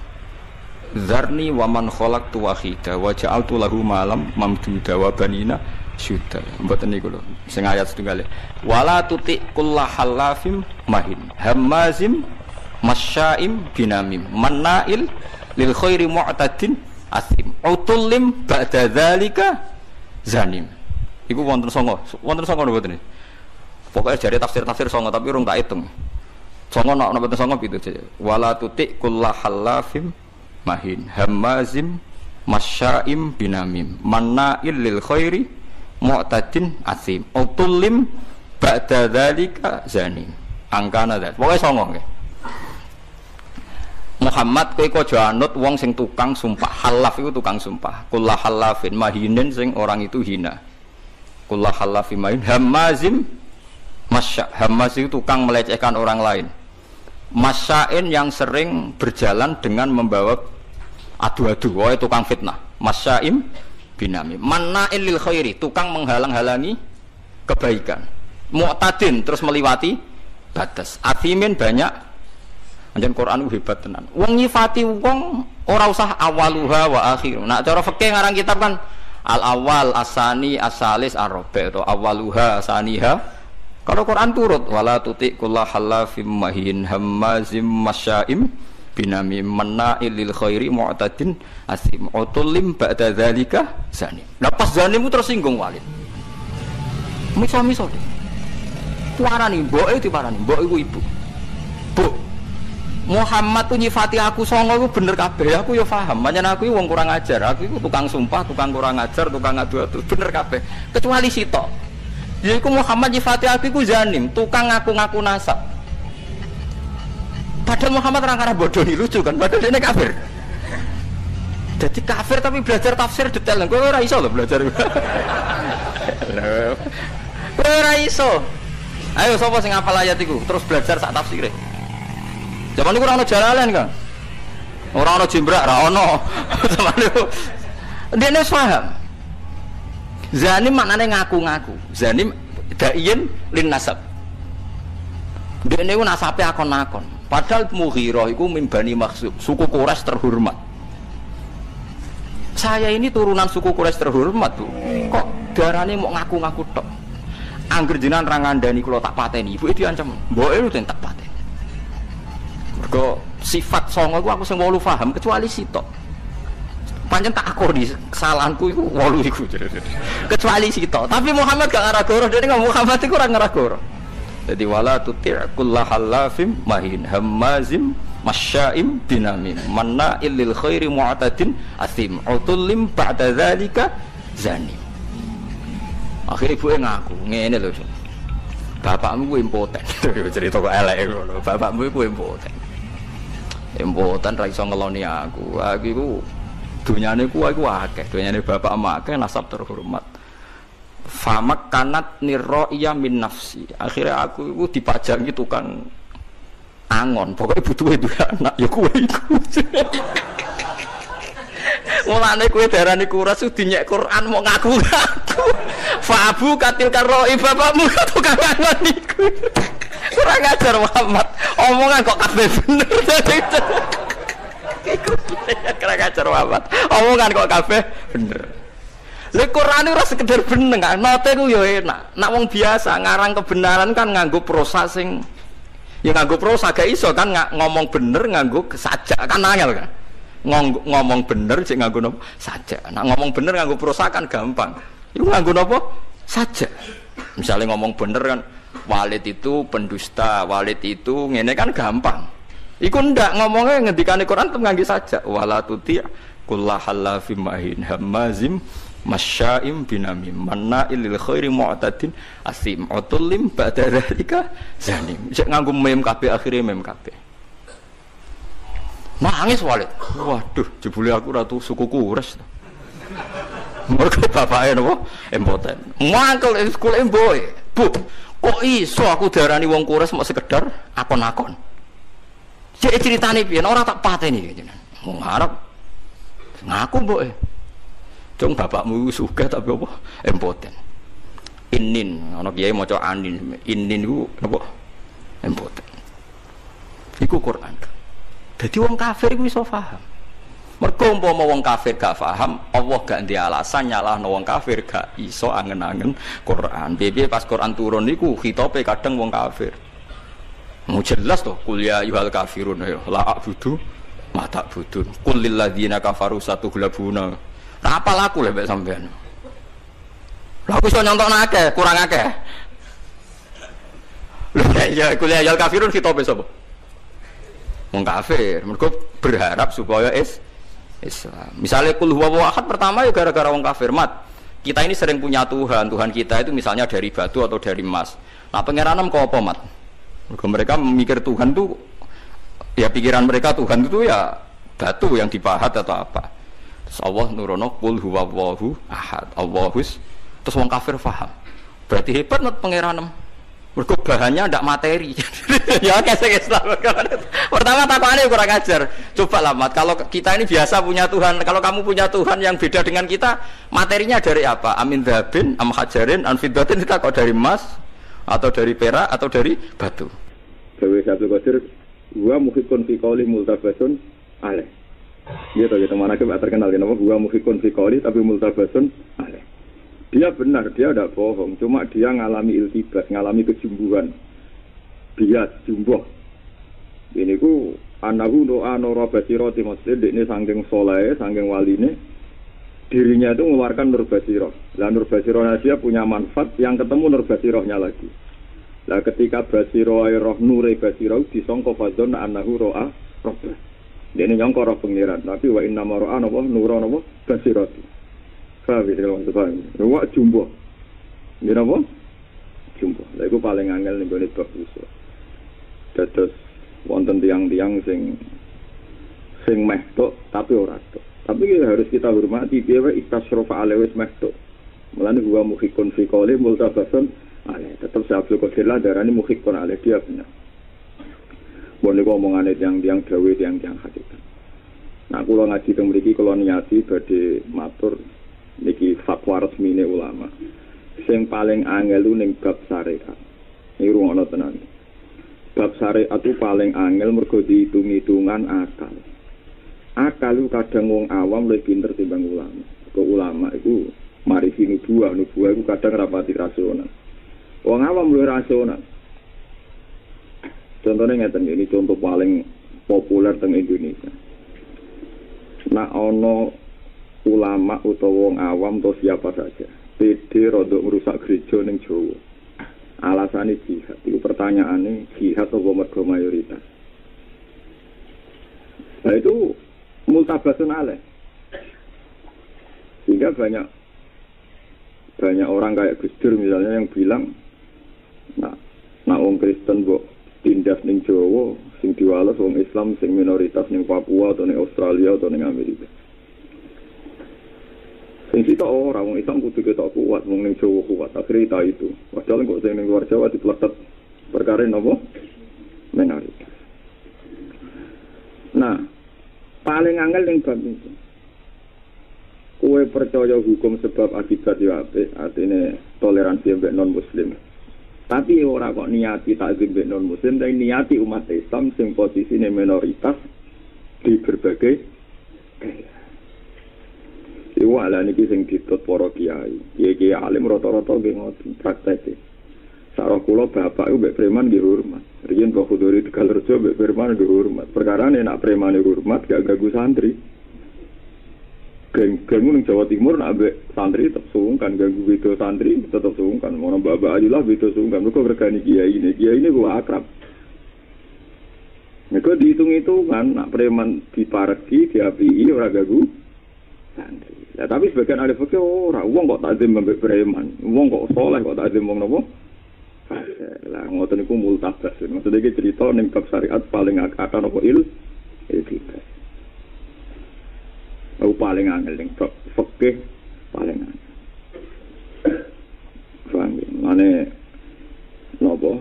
[SPEAKER 1] Zarni wa man khalaqtu wahida wa ja'altu lahu malam mamduda wa banina syuda. Mboten niku lho sing ayat setunggal. Wala tuti kullahallafim mahin hammazim masya'im binamim mannail lil khairi mu'tadin asim utullim ba'da dzalika zanim. Iku wonten songo mboten iki. Pokoke jare tafsir-tafsir songo tapi urung tak hitung. Songo nek mboten songo pitu saja. Wala tuti kullahallafim mahin hammazim masya'im binamim mannail lil khairi mu'tadin asim utullim ba'da dzalika zanim. Angkana dzat. Pokoke songo nggih. Muhammad kowe aja anut wong sing tukang sumpah. Halaf iku tukang sumpah. Kullahallafin mahinin sing orang itu hina. Kullahallafin mahin hammazim masya. Hammaz itu tukang melecehkan orang lain. Masyain yang sering berjalan dengan membawa adu-adu. Wae tukang fitnah. Masyaim binami. Manna'il lil khairi, tukang menghalang-halangi kebaikan. Mu'tadin terus meliwati batas. Athimin banyak. Anjen Quran hebat tenan. Wong nyifati wong ora usah awaluha wa akhir. Nah cara fikih ngarang kitab kan al awal asani asalis arabi atau awaluha asaniha. Kalau Quran turut wala tuti kullahallafim mahin hammazim masyaim binami mannail lil khairi mu'tadin asim utullim ba'da dzalika zanim. Lah pas zanim itu tersinggung Walid. Miso-miso. Tuarani mboke diparani, mbok iku ibu. Bu Muhammad tuh nyifati aku songo itu bener kabeh, aku ya paham. Pancen aku wong kurang ajar, aku itu tukang sumpah, tukang kurang ajar, tukang adu-adu, bener kabeh. Kecuali sitok. Yaiku Muhammad nyifati aku iku zanim, tukang ngaku-ngaku nasab. Padahal Muhammad orang arah bodoh nih lucu kan, padahal dia kafir. Jadi kafir tapi belajar tafsir detail. Kowe ora iso lho belajar. Kowe ora iso. Ayo sapa sing hafal ayat iku, terus belajar sak tafsire. Zaman itu orang jalalan kan, orang jimbrak, orang zaman itu dia nih paham. Zanim maknanya ngaku-ngaku, zanim da'iin lin nasab. Dia nih nasabnya akon-akon. Padahal Mughirah itu mimbani maksud suku Quraisy terhormat. Saya ini turunan suku Quraisy terhormat tuh. Kok darahnya mau ngaku-ngaku tok? Angger jenengan ra ngandani kula tak pateni, ibuke diancam, mboke lu tak pateni. Mergo sifat songo iku aku sing 8 paham kecuali sitok. Pancen tak akoni kesalahanku iku 8 iku. Kecuali sitok. Tapi Muhammad gak ngarah goro, dene ngomong Muhammad iku ora ngarah goro. Jadi wala tuti' kullahallafim mahin hammazim masya'im binamim manna'il lil khairi mu'tadin asim utullim ba'da dzalika zanim. Akhire ibuke ngaku ngene lho. Bapakmu ku impoten. Cerita kok elek ngono. Bapakmu ku impoten. Impoten ra iso ngeloni aku. Aku iku dunyane ku aku akeh. Dunyane bapak akeh nasab terhormat. Famak kanat nirro'iyah min nafsi. Akhirnya aku iku dipajangi tukang angon. Pokoknya butuh itu anak ya kowe iku. Mulane kowe darani kuras dinyek Quran mau ngaku-ngaku. Fa abu katil karoi bapakmu tukang angon iku. Kurang ajar Muhammad. Omongan kok kabeh bener. Iku kurang ajar Muhammad. Omongan kok kabeh bener. Lha Quran ora sekedar bener kan. Note ku yo enak. Nek wong biasa ngarang kebenaran kan nganggo prosa sing Ya nganggo prosa gak iso kan ngomong bener nganggo sajak kan angel kan. Ngomong bener cek nganggo nopo sajak. Nah ngomong bener nganggo prosa kan gampang. Iku nganggo nopo sajak. Misalnya ngomong bener kan Walid itu pendusta, Walid itu ngene kan gampang. Iku ndak ngomongnya ngendikane Quran tem nganggo sajak. Wala tuti kullahallafim mahin hamazim masya'im binamim manna'il lil khairi mu'tadin asim utullim ba'da dzalika zanim. Cek nganggo mem kabeh akhire mem kabeh. Nangis Walid. Waduh, jebule aku ratu suku Quraisy. Mergo bapake napa? Impoten. Mangkel sekolah mboe. Bu, kok iso aku darani wong Quraisy mok sekedar akon-akon. Cek ceritane piye ora tak pateni jenengan. Wong Arab ngaku mboe. Cung bapakmu sugih tapi apa? Impoten. Inin, ana kiai maca anin. Inin iku napa? Impoten. Iku Quran. Dadi wong kafir iku iso paham. Mergo umpama wong kafir gak paham, Allah gak ndek alasan nyalahno wong kafir gak iso angen-angen Quran. Piye pas Quran turun niku khitabe kadang wong kafir. Mau jelas toh kuliah yuhal kafirun la a'budu ma ta'budun. Qul lil ladzina kafaru satughlabuna. Nah, apa laku lek sampean? Lah aku iso nyontokno akeh, kurang akeh. Lha ya kuliah yuhal kafirun khitabe sapa? Wong kafir. Mergo berharap supaya Islam. Misalnya kul huwallahu ahad pertama ya gara-gara wong kafir mat. Kita ini sering punya Tuhan, Tuhan kita itu misalnya dari batu atau dari emas. Nah, pangeran kok apa mat? Mereka memikir Tuhan tuh ya pikiran mereka Tuhan itu ya batu yang dipahat atau apa. Terus Allah nurono kul huwallahu ahad. Allahus terus wong kafir paham. Berarti hebat mat pangeran. Mergo bahannya ndak materi. Ya kesek Islam. Pertama takwane kurang ajar. Coba lah Mat, kalau kita ini biasa punya Tuhan, kalau kamu punya Tuhan yang beda dengan kita, materinya dari apa? Amin dzabin, am hajarin, an fiddatin, kita kok dari emas atau dari perak atau dari batu.
[SPEAKER 2] Dewi Abdul Qadir, gua muhikun fi qouli multabasun alaih. Gitu gitu mana kita terkenal kenapa gua muhikun fi qouli tapi multabasun alaih. Dia benar, dia tidak bohong. Cuma dia ngalami iltibas, ngalami kejumbuhan. Bias, jumbuh. Ini ku anahu doa norabasiroti maksudnya ini sangking soleh, sangking waline. Dirinya itu mengeluarkan nurbasiroh. Lah nurbasirohnya dia punya manfaat yang ketemu nurbasirohnya lagi. Lah ketika basiroh roh nure basiroh disongko fadzon anahu roa robbah. Ini nyongko roh pengiran. Tapi wa inna maro'a nopo nuro nopo basiroti. Fahmi kalau paham. Wak jumbo. Ini apa? Jumbo. Lah iku paling angel ning gone bab usul. Dados wonten tiang-tiang sing meh tok tapi ora tok. Tapi harus kita hormati piye wae istasyrafa alaihi meh tok. Mulane gua muhikun fi qouli multabasun ale. Tetep Abdul Qadir lah darani muhikun ale dia benar. Boleh ngomongane tiang-tiang gawe tiang-tiang hakikat. Nah kula ngaji teng mriki kula niati badhe matur niki fatwa resmine ulama. Sing paling angel ning bab syariat. Iki rungono tenan. Bab syariat itu paling angel mergo dihitung-hitungan akal. Akal itu kadang wong awam lebih pinter timbang ulama. Kok ulama itu marisi nubuah itu kadang rapati rasional. Wong awam luwih rasional. Contohnya ngeten ini contoh paling populer teng Indonesia. Nah ono ulama utawa wong awam atau siapa saja pede rodok merusak gereja ning Jawa alasane jihad. Itu pertanyaannya jihad atau mergo mayoritas. Nah itu multabasun alaih. Sehingga banyak orang kayak Gus Dur misalnya yang bilang nah wong Kristen mbok tindas ning Jawa sing diwales wong Islam sing minoritas ning Papua atau ning Australia atau ning Amerika. Sing kita orang Islam kudu kita kuat, wong ning Jawa kuat. Akhirnya itu. Padahal kok sing ning luar Jawa dipletet perkara napa? Minoritas. Nah, paling angel ning bab itu. Kowe percaya hukum sebab akibat yo apik, artine toleransi mbek non muslim. Tapi ora kok niati takzim mbek non muslim, tapi niati umat Islam sing posisine minoritas di berbagai Iwala niki sing ditut para kiai. Kiai alim rata-rata nggih ngoten praktek. Sareng kula bapak iku mbek preman nggih hormat. Riyen kok Khudori Tegalrejo mbek preman dihormat. Perkarane nek premane hormat gak ganggu santri. Geng-geng ning Jawa Timur nek ambek santri tetep sungkan ganggu beda santri tetep sungkan. Ono Mbak Alilah beda sungkan. Mergo regani kiai ini kok akrab. Mergo dihitung-hitungan nek preman dipareki, diapii ora ganggu santri. Ya tapi sebagian ahli fikih ora wong kok takzim mbek preman. Wong kok saleh kok takzim wong napa? Lah ngoten niku multabas. Maksudnya iki cerita ning bab syariat paling akad apa iltibas. Paling angel ning bab fikih paling angel. Paham ya? Mane napa?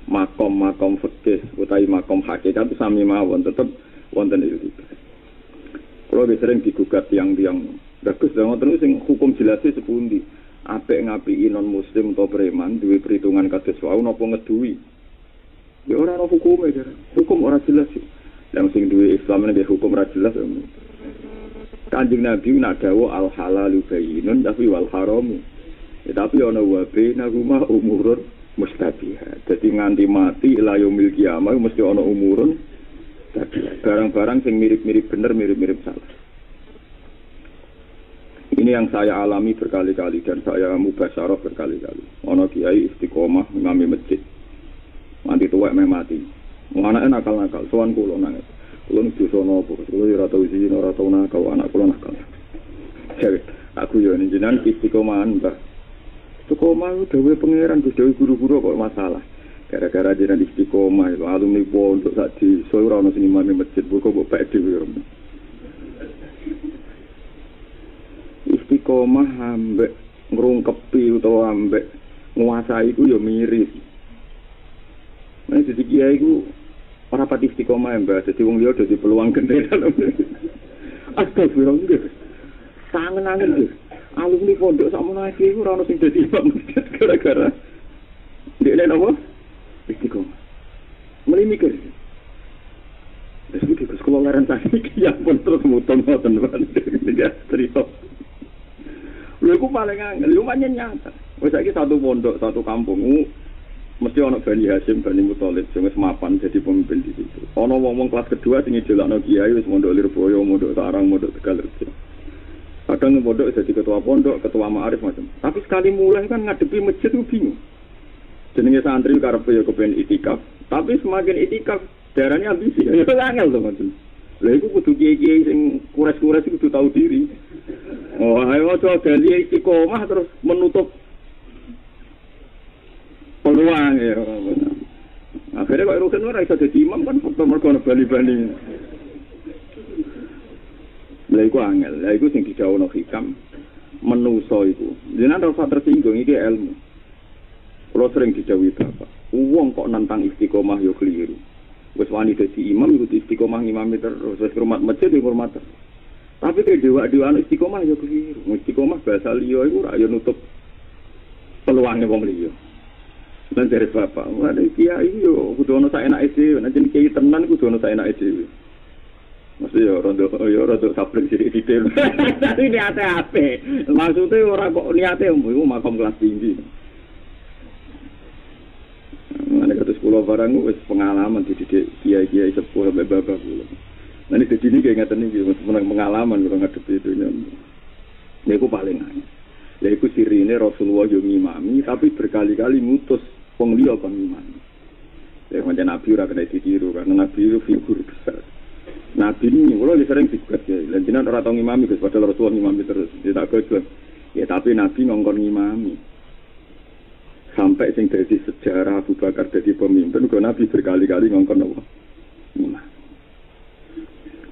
[SPEAKER 2] Makom fikih utawi makom hakikat itu sami mawon tetep wonten iltibas. Kalau sering digugat tiang-tiang bagus ngoten sing hukum jelasé sepundi. Apik ngapiki non muslim atau preman duwe perhitungan kados wau napa ngeduwi. Ya ora ana hukume, hukum ora jelas. Yang sing duwe Islam nek hukum ora jelas. Kanjeng Nabi nak dawuh al halalu bayyinun tapi wal haramu. Ya, tapi ana wa bainahuma umurun mustabihat. Dadi nganti mati ila yaumil qiyamah mesti ana umurun tapi barang-barang sing mirip-mirip bener mirip-mirip salah. Ini yang saya alami berkali-kali dan saya mubasyarah berkali-kali. Ono kiai istiqomah ngami masjid. Nanti tuwek meh mati. Anake nakal-nakal, sowan kula nangis. Kula niku dosa napa? Kula ora tau izin, ora tau nakal, anak kula nakal. Cewek, aku yo jenengan istiqomahan, Mbah. Istiqomah dhewe pangeran, dhewe guru-guru kok masalah. Gara-gara jenengan istiqomah, alumni pondok sak di ora ono sing imam masjid, kok pek dhewe. Istiqomah ambek ngrungkepi utawa ambek nguasai iku ya mirip. Nek dadi kiai iku ora pati istiqomah mbak, dadi wong liya dadi peluang gede dalam. Astagfirullah. Tangen-angen lho. Alumni pondok sakmono iki ora ono sing dadi imam masjid gara-gara ndekne napa? Istiqomah. Mulai mikir. Wis iki sekolah laran iki ya pun terus mutong ngoten ya cerita. Lha iku paling angel, yo pancen nyata. Wis saiki satu pondok, satu kampung, mesti ana Bani Hasyim, Bani Muthalib sing wis mapan jadi pemimpin di situ. Ana wong-wong kelas kedua sing idolakno kiai wis mondok Lirboyo, mondok Sarang, mondok Tegalrejo. Kadang pondok jadi ketua pondok, ketua ma'arif macam. Tapi sekali mulai kan ngadepi masjid itu bingung. Jenenge santri karepe yo kepen itikaf, tapi semakin itikaf darane ambisi. Ya angel to macam. Lha iku kudu kiai-kiai sing kures-kures kudu tahu diri. Oh, ayo aja gali istiqomah terus menutup peluang ya. Akhirnya kok rugen ora iso dadi imam kan mergo bali-bali. Lha iku angel, lha iku sing dijawabno hikam menusa iku. Jenengan ora tersinggung iki ilmu. Kulo sering dijawab Bapak. Wong kok nantang istiqomah yo keliru. Wis wani dadi imam iku istiqomah ngimami terus wis hormat masjid yo hormat. Tapi ke dewa-dewa istiqomah ya keliru. Istiqomah bahasa liya iku ora ya nutup peluange wong liya. Lan dari bapak, ada kiai yo kudu ono saenake dhewe, nek jeneng kiai tenan kudu ono saenake dhewe. Mesti yo rada sabrek sithik-sithik. Ini niate ape? Maksude ora kok niate iku makom kelas tinggi. Nek kados kula barang wis pengalaman dididik kiai-kiai sepuh mbek bapak kula. Nah ini jadi ini kayak ngeten ini, pengalaman kalau ngadepi itu. Ini aku paling aneh. Ya itu sirine Rasulullah yang ngimami, tapi berkali-kali ngutus pengliya pengimami. Ya macam Nabi ora kena ditiru, karena Nabi itu figur besar. Nabi ini, kalau sering digugat ya, dan jenengan ora tau ngimami, padahal Rasulullah ngimami terus, dia tak gojol. Ya tapi Nabi ngongkon ngimami. Sampai sing dari sejarah Abu Bakar jadi pemimpin, kalau Nabi berkali-kali ngongkon apa? Ngimami.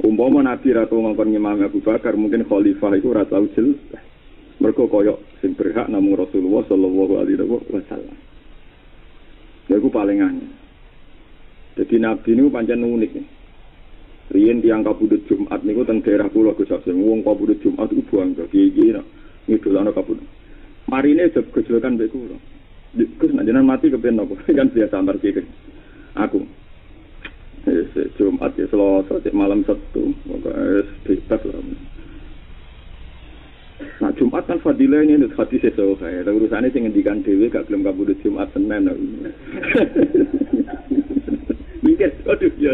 [SPEAKER 2] Umpama Nabi ratu ngongkon ngimami Abu Bakar, mungkin khalifah itu ora tau jelas. Mergo koyok sing berhak namung Rasulullah sallallahu alaihi wasallam. Lha iku paling aneh. Jadi Nabi niku pancen unik. Riyen tiyang kabudut Jumat niku teng daerah kula Gus Hasim, wong kabudut Jumat iku bangga iki ngidolano kabudut. Marine gejolokan mbek kula. Gus jenengan mati kepen napa? Kan biasa antar kiri. Aku Jumat ya Selasa malam Sabtu, pokoknya bebas lah. Nah Jumat kan fadilah ini untuk hadis sesuatu kayak urusannya sih ngendikan dewi gak belum kabudut Jumat Senin. mikir aduh ya.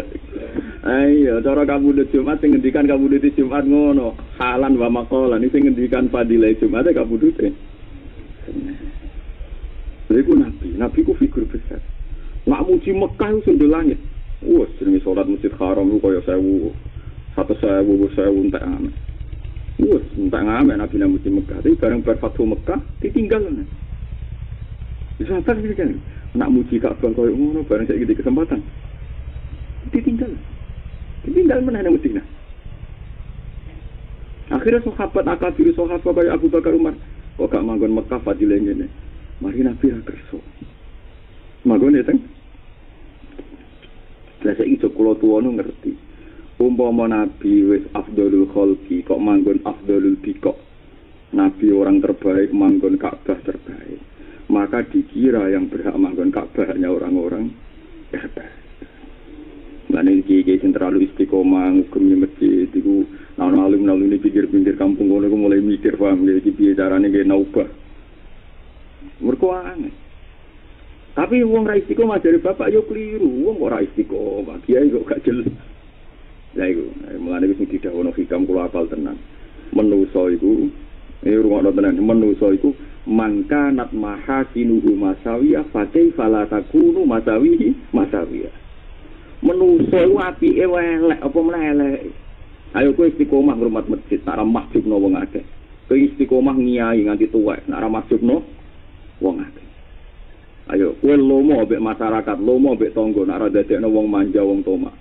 [SPEAKER 2] Ayo cara kabudut Jumat sing ngendikan kabudut Jumat ngono. Halan wa maqalan sing ngendikan fadilah Jumat kabudute. Iku nabi ku figur besar. Nak muji Mekah itu sundul langit. Wah, jenenge salat Masjid Haram ku kaya 1000 entek ame. Wah, entek ame nabi nang muji Mekah. Tapi bareng bar Fathu Mekah ditinggal. Bisa apa sih kan? Nak muji Ka'bah kaya ngono bareng saiki di kesempatan. Ditinggal mana nang Madinah. Akhirnya sahabat akabir sahabat kaya Abu Bakar Umar kok gak manggon Mekah fadilah ngene. Mari nabi ra kerso. Manggon ya teng. Lah saiki kula tuwa nu ngerti. Umpama nabi wis afdhalul khalqi kok manggon afdhalul biqa. Nabi orang terbaik manggon Ka'bah terbaik. Maka dikira yang berhak manggon Ka'bah hanya orang-orang terbaik. Lan iki sing terlalu istiqomah ngugemi masjid iku ana alim-alim ini pinggir-pinggir kampung ngono iku mulai mikir paham iki piye carane nggih naubah. Mergo aneh. Tapi wong ra istiqomah dari bapak yo kliru, wong ora istiqomah, kiai kok gak jelas. Lah iku, mulane wis didhawuhno hikam kula apal tenan. Menusa iku, rumakno tenan, menusa iku mangka nat mahasinuhu masawiyah fa kaifa la takunu masawiyah. Menusa iku apike elek apa meneh elek. Ayo kowe istiqomah ngrumat masjid, tak ramah jubno wong akeh. Kowe istiqomah ngiyai nganti tuwek, nak ramah jubno wong akeh. Ayo kowe lomo mbek masyarakat, lomo mbek tangga, nak ora dadekno wong manja wong toma.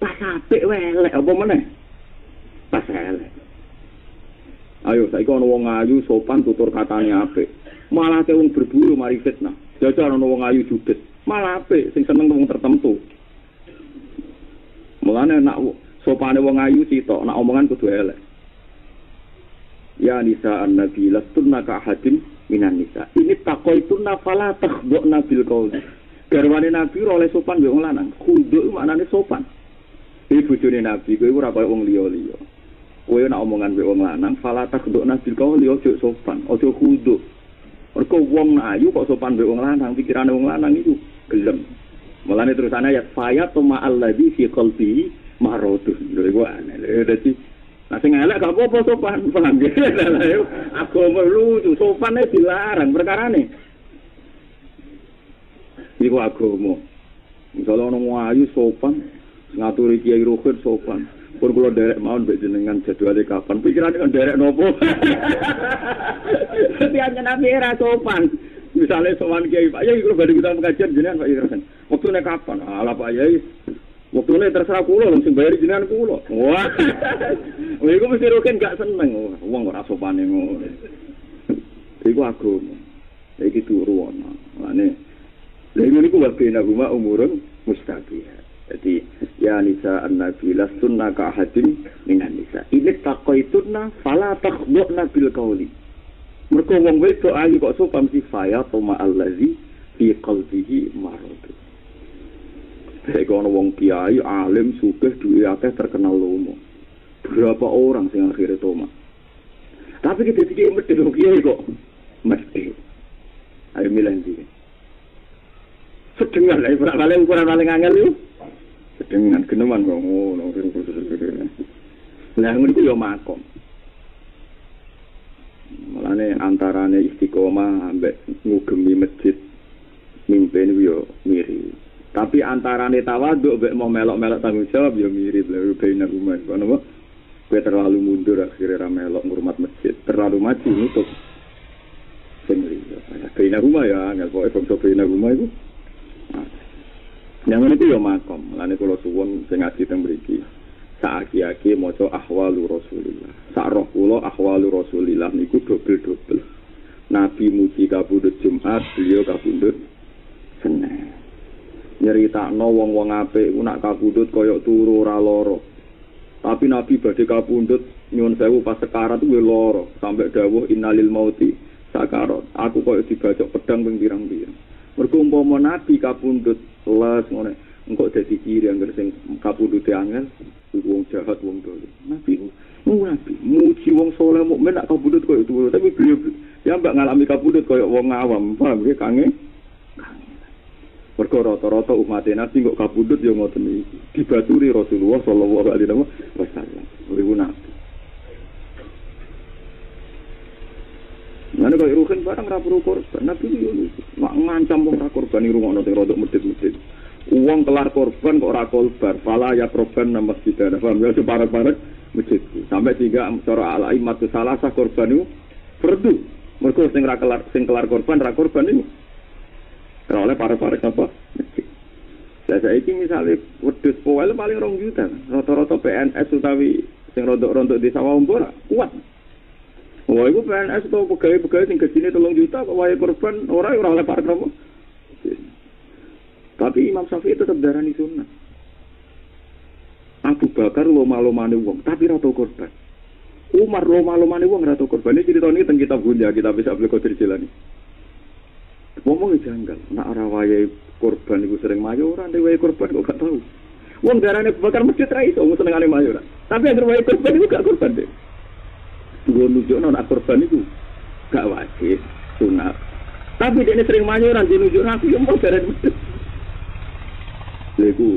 [SPEAKER 2] Pas apik elek apa meneh? Pas elek. Ayo saiki ana wong ayu sopan tutur katane apik. Malah ke wong berburu mari fitnah. Jajal ana wong ayu judet. Malah apik sing seneng wong tertentu. Mulane nak sopane wong ayu sitok, nak omongan kudu elek. Ya nisa an-nabi lastunna ka ahadin minan nisa. Ini taqaitunna fala takhdhna bil qaul. Garwane nabi ora oleh sopan mbek wong lanang. Khuduk maknane sopan. Iki bojone nabi kowe ora kaya wong liya-liya. Kowe nak omongan mbek wong lanang fala takhdhna bil qaul yo ojo sopan, ojo khuduk. Mergo wong ayu kok sopan mbek wong lanang, pikirane wong lanang iku gelem. Mulane terusane ayat fayat ma alladzi fi qalbi marodun. Lha iku aneh. Dadi nah sing elek gak apa-apa sopan, paham ya? Agama lucu, sopannya dilarang perkarane. Iku agama. Misalnya orang ayu sopan, ngaturi kiai rohir sopan. Pun kalau derek mawon mbek jenengan jadwale kapan? Pikirane kan derek nopo? Tiangnya nabi era sopan. Misalnya sowan kiai Pak Yai kalau badhe kita pengajian jenengan Pak Yai. Waktune kapan? Ala Pak Yai. Waktune terserah kula langsung bayar jenengan kula. Wah. Lha iku mesti roken gak seneng. Wong ora sopane ngono. Iku agama. Iki turu ana. Mane lha niku wae naguma umurun mustaqiyah. Jadi ya nisa an-nabi lastunna ka ahadin minan nisa. Ini taqaitunna fala takhdhna bil qauli. Mergo wong wedok ayu kok sopan sifaya toma allazi fi qalbihi marad. Sekono wong kiai alim sugih duwe akeh terkenal lomo. Berapa orang sing akhire toma. Tapi kita dikek mesti kiai kok mesti. Ayo milih iki. Sedengan lha paling ukuran paling angel iki. Sedengan geneman kok ngono. Lah ngono iku yo makom. Malane antarane istiqomah ambek ngugemi masjid mimpin yo mirip. Tapi antarane tawaduk mbek mau melok-melok tanggung jawab ya mirip lho bener umah kono apa kowe terlalu mundur akhirnya ra melok ngurmat masjid terlalu maju nutup sing liya bener umah ya angel pokoke bangsa bener umah iku yang itu ya makom lane kula suwun sing ngaji teng mriki saaki-aki maca ahwalu Rasulillah sak roh kula ahwalu Rasulillah niku dobel-dobel Nabi muji kabudut Jumat beliau kabudut Senin nyeritakno wong-wong apik ku nak kapundhut kaya turu ora lara. Tapi Nabi badhe kapundhut nyuwun sewu pas sekarat kuwi lara sampai dawuh innalil mauti sakarat. Aku kaya dibacok pedang ping pirang-pirang. Mergo umpama Nabi kapundhut les ngene engko dadi ciri anggere sing kapundhute angel wong jahat wong dolim. Nabi muji wong saleh mukmin nak kapundhut kaya turu tapi beliau ya mbak ngalami kapundhut kaya wong awam. Paham nggih kange? Mergo rata-rata umat Nabi kok kabudut ya ngoten iki. Dibaturi Rasulullah sallallahu alaihi wasallam. Ribu nabi. Ngene kok ruhen barang ra perlu korban. Nabi yo ngancam wong ra korban iki rungokno sing rodok medhit-medhit. Uang kelar korban kok ora korban. Fala ya korban nang masjid. Paham ya separek-parek masjid. Sampai tiga cara al-aimat salasah korban itu fardu. Mergo sing kelar korban ra korban itu. Ora oleh parek-parek apa? Lah saiki misale wedhus poel paling 2 juta. Rata-rata PNS utawi sing rontok-rontok di sawah umpur kuat. Wah, iku PNS to pegawai-pegawai sing gajine 3 juta kok wae korban ora oleh parek apa? Tapi Imam Syafi'i tetap darani sunnah. Abu Bakar loma-lomane wong tapi ra tau korban. Umar loma-lomane wong ra tau korban. Iki ceritane teng kitab Bunya, kita bisa Abdul Qadir Jilani. Ngomong janggal, nak ora wayahe korban iku sering mayu ora ndek wayahe korban kok gak tahu. Wong darane bakar masjid ra iso senengane mayu ora. Tapi anggere wayahe korban iku gak korban deh. Nggo nunjukno nak korban iku gak wajib sunat. Tapi dene sering mayu ora dinunjukno aku yo mau darane masjid. Lha iku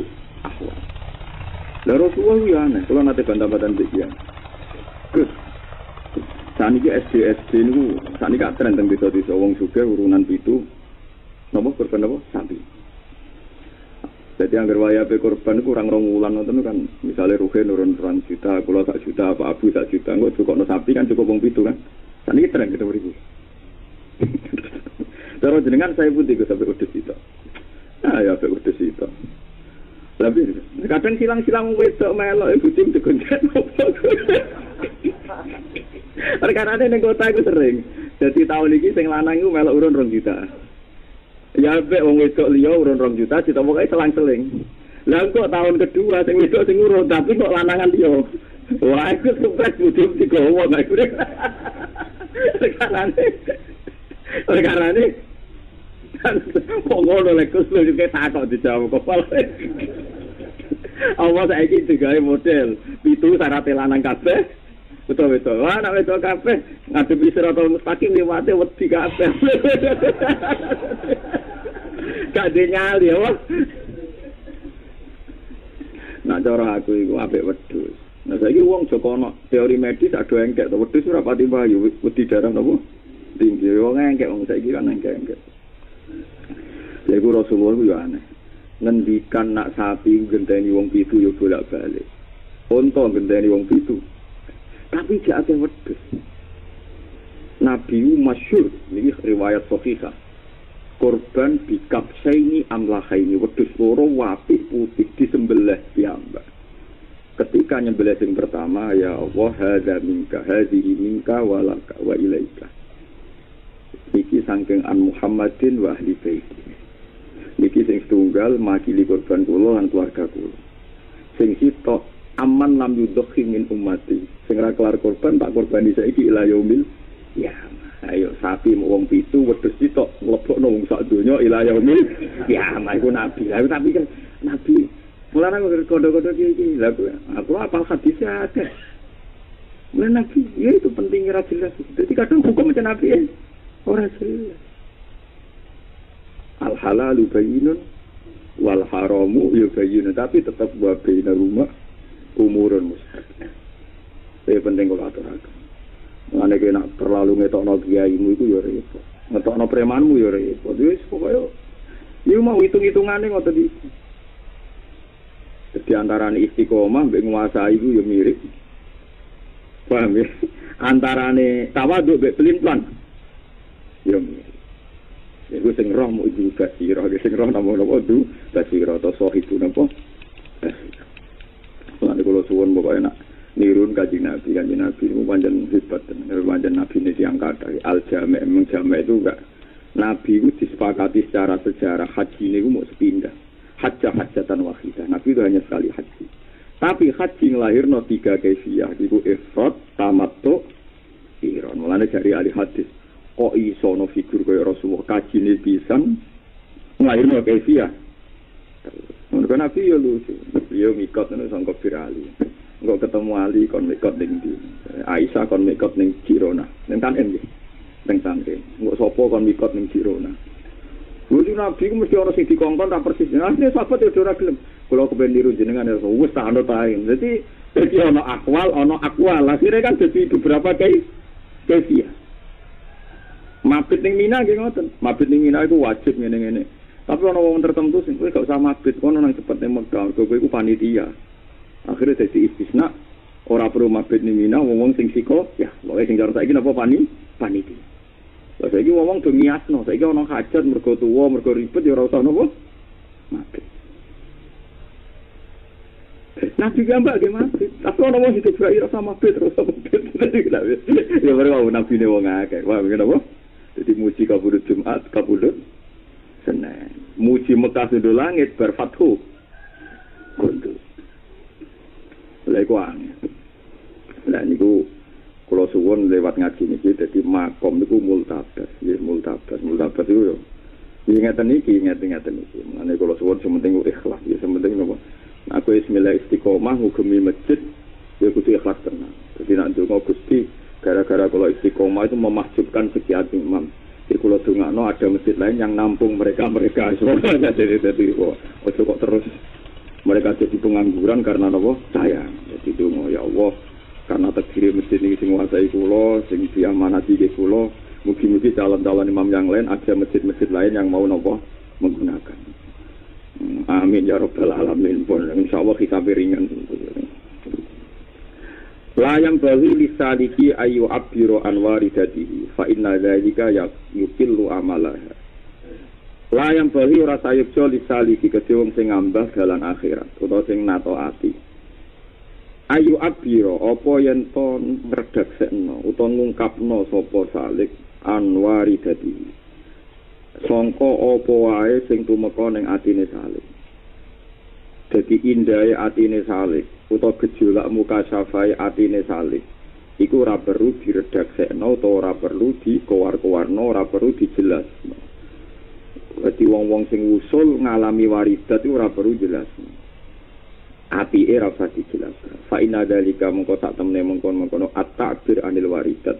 [SPEAKER 2] ahwal. Lah Rasulullah yo aneh, kalau nate bantah-bantahan iki. Gus. Saniki SD niku saniki gak tren teng desa-desa wong sugih urunan 7. Napa korban apa? Sapi. Jadi anggar wayahe korban iku kurang 2 wulan ngoten kan. Misale ruhe nurun 2 juta, kula 1 juta, Pak Abu 1 juta, engko cukupno sapi kan cukup wong 7 kan. Saniki tren kita mriki. Terus jenengan saya putih ke sampai udus itu. Ah ya sampai udus itu. Tapi kadang silang-silang wedok melok ibu tim digonceng. Perkarane ning kota iku sering. Dadi tahun iki sing lanang iku melok urun 2 juta. Ya mek wong wedok liya urun 2 juta ditomoke selang-seling. Lah kok tahun kedua sing wedok sing urun tapi kok lanangan liya. Wah iku sukses butuh digowo gak iku. Perkarane kok ngono lek kus lu juga takok dijawab kepala. Awas saiki digawe model 7 syarat lanang kabeh. Betul-betul. Wah, nek wedok kabeh ngadepi siratal mustaqim liwate wedi kabeh. Gak dinyali ya, Mas. Nah, cara aku iku apik wedhus. Nah, saiki wong Jokono teori medis ado engkek to wedhus ora pati bayu, wedi darah napa? Tinggi wong engkek wong saiki kan engkek. Lha iku Rasulullah yo aneh. Ngendikan nak sapi genteni wong 7 yo bolak-balik. Unta genteni wong 7. Tapi gak ada wedhus. Nabi masyhur niki riwayat sahihah. Korban bikabsaini amlahaini wedhus loro apik putih disembelih piyambak. Ketika nyembelih sing pertama ya Allah hadza minka hadhihi minka walaka wa ilaika. Iki saking an Muhammadin wa ahli baiti. Niki sing setunggal makili korban kula lan keluarga kula. Sing sitok aman lam yudhhi min ummati. Sing ra kelar korban tak korban saiki ila yaumil ya. Ayo sapi wong 7 wedhus sitok mlebokno wong sak donya ila yaumil ya. Iku nabi. Lah tapi kan nabi mulane kodo-kodo iki. Lah aku apal hadis akeh. Mulane nabi ya itu pentingnya ra jelas. Jadi kadang hukum macam nabi ya. Ora jelas. Al halalu bayyinun wal haramu yubayyinun tapi tetap wa baina rumah umurun mustaqim. Penting kok aturaken. Mulane nek nak terlalu ngetokno kiaimu iku ya repot. Ngetokno premanmu ya repot. Wis pokoke yo mau hitung-hitungane ngoten iki. Di antarane istiqomah mbek nguasai iku ya mirip. Paham ya? Antarane tawadhu mbek pelin-pelan. Ya mirip. Iku sing roh mu ibu basira, sing roh namung napa du basira to sahibu napa. Lan kula suwun pokoke nak nirun kanjeng Nabi niku pancen hebat tenan. Pancen Nabi ini diangkat dari al-jami' memang jami' itu enggak. Nabi itu disepakati secara sejarah haji niku mau sepindah. Hajatan wahidah. Nabi itu hanya sekali haji. Tapi haji nglahirno 3 kaifiyah iku ifrad, tamattu, qiran. Mulane dari ahli hadis kok iso no figur kaya Rasulullah kajine pisan nglahirno kaifiyah. Mergo Nabi yo lucu. Yo mikot nang sangka virali. Engko ketemu Ali kon mikot ning ndi. Aisyah kon mikot ning Girona. Ning Tanen nggih. Ning Tanen. Engko sapa kon mikot ning Girona. Wis nabi ku mesti ana sing dikongkon tak persis. Asline sahabat yo ora gelem. Kula kepen niru jenengan ya wis tak anut ae. Dadi ana akwal. Akhire kan dadi beberapa kaifiyah. Mabit ning Mina nggih ngoten. Mabit ning Mina iku wajib ngene-ngene. Tapi ana wong tertentu sing kowe gak usah mabit kono nang cepet ning Mekah. Kowe iku panitia. Akhire dadi istisna ora perlu mabit ning Mina wong sing siko ya. Pokoke sing cara saiki napa panitia. Lah saiki wong do niasno, saiki ana hajat mergo tuwa, mergo ribet ya ora usah napa. Mabit. Nah juga mbak gimana? Tapi orang mau hidup berakhir sama mabit terus sama mabit. Ya mereka nabi ne wong akeh. Wah kenapa? Jadi muji kabudut Jumat, kabudut Senin. Muji Mekah sudah langit berfathu. Kundu. Lha iku aneh. Lah niku kula suwun lewat ngaji niki dadi makom niku multabas, nggih multabas iku yo. Ingatan niki. Mane kula suwun sementing ikhlas, ya sementing napa. Aku ismillah istiqomah ngugemi masjid ya kudu ikhlas tenan. Dadi nek ndonga Gusti gara-gara kalau istiqomah itu memahjubkan sekian imam. Jadi kalau dongakno ada masjid lain yang nampung mereka semuanya jadi ojo kok terus mereka jadi pengangguran karena apa? Sayang. Jadi donga ya Allah karena takdir masjid ini sing nguasai kula, sing diamanati ke kula, mugi-mugi calon-calon imam yang lain ada masjid-masjid lain yang mau napa menggunakan. Amin ya rabbal alamin. Insyaallah kita ringan. Layam bahu lisadiki ayu abbiru anwaridatihi fa inna dzalika yukillu amalaha. Layam bahu ora sayekjo lisadiki kedhe wong sing ngambah dalan akhirat utawa sing natoati. Ayu abbiru apa yen to ngredaksekno utawa ngungkapno sapa salik anwaridatihi. Sangka apa wae sing tumeka ning atine salik. Dadi indahe atine salik utawa gejolak muka syafai atine salik iku ora perlu diredaksekno utawa ora perlu dikowar-kowarno, ora perlu dijelasno. Dadi wong-wong sing usul ngalami waridat iku ora perlu jelasno. Apike ora usah dijelasno. Fa inna dzalika mengko sak temne mengkon-mengkono at-ta'bir anil waridat.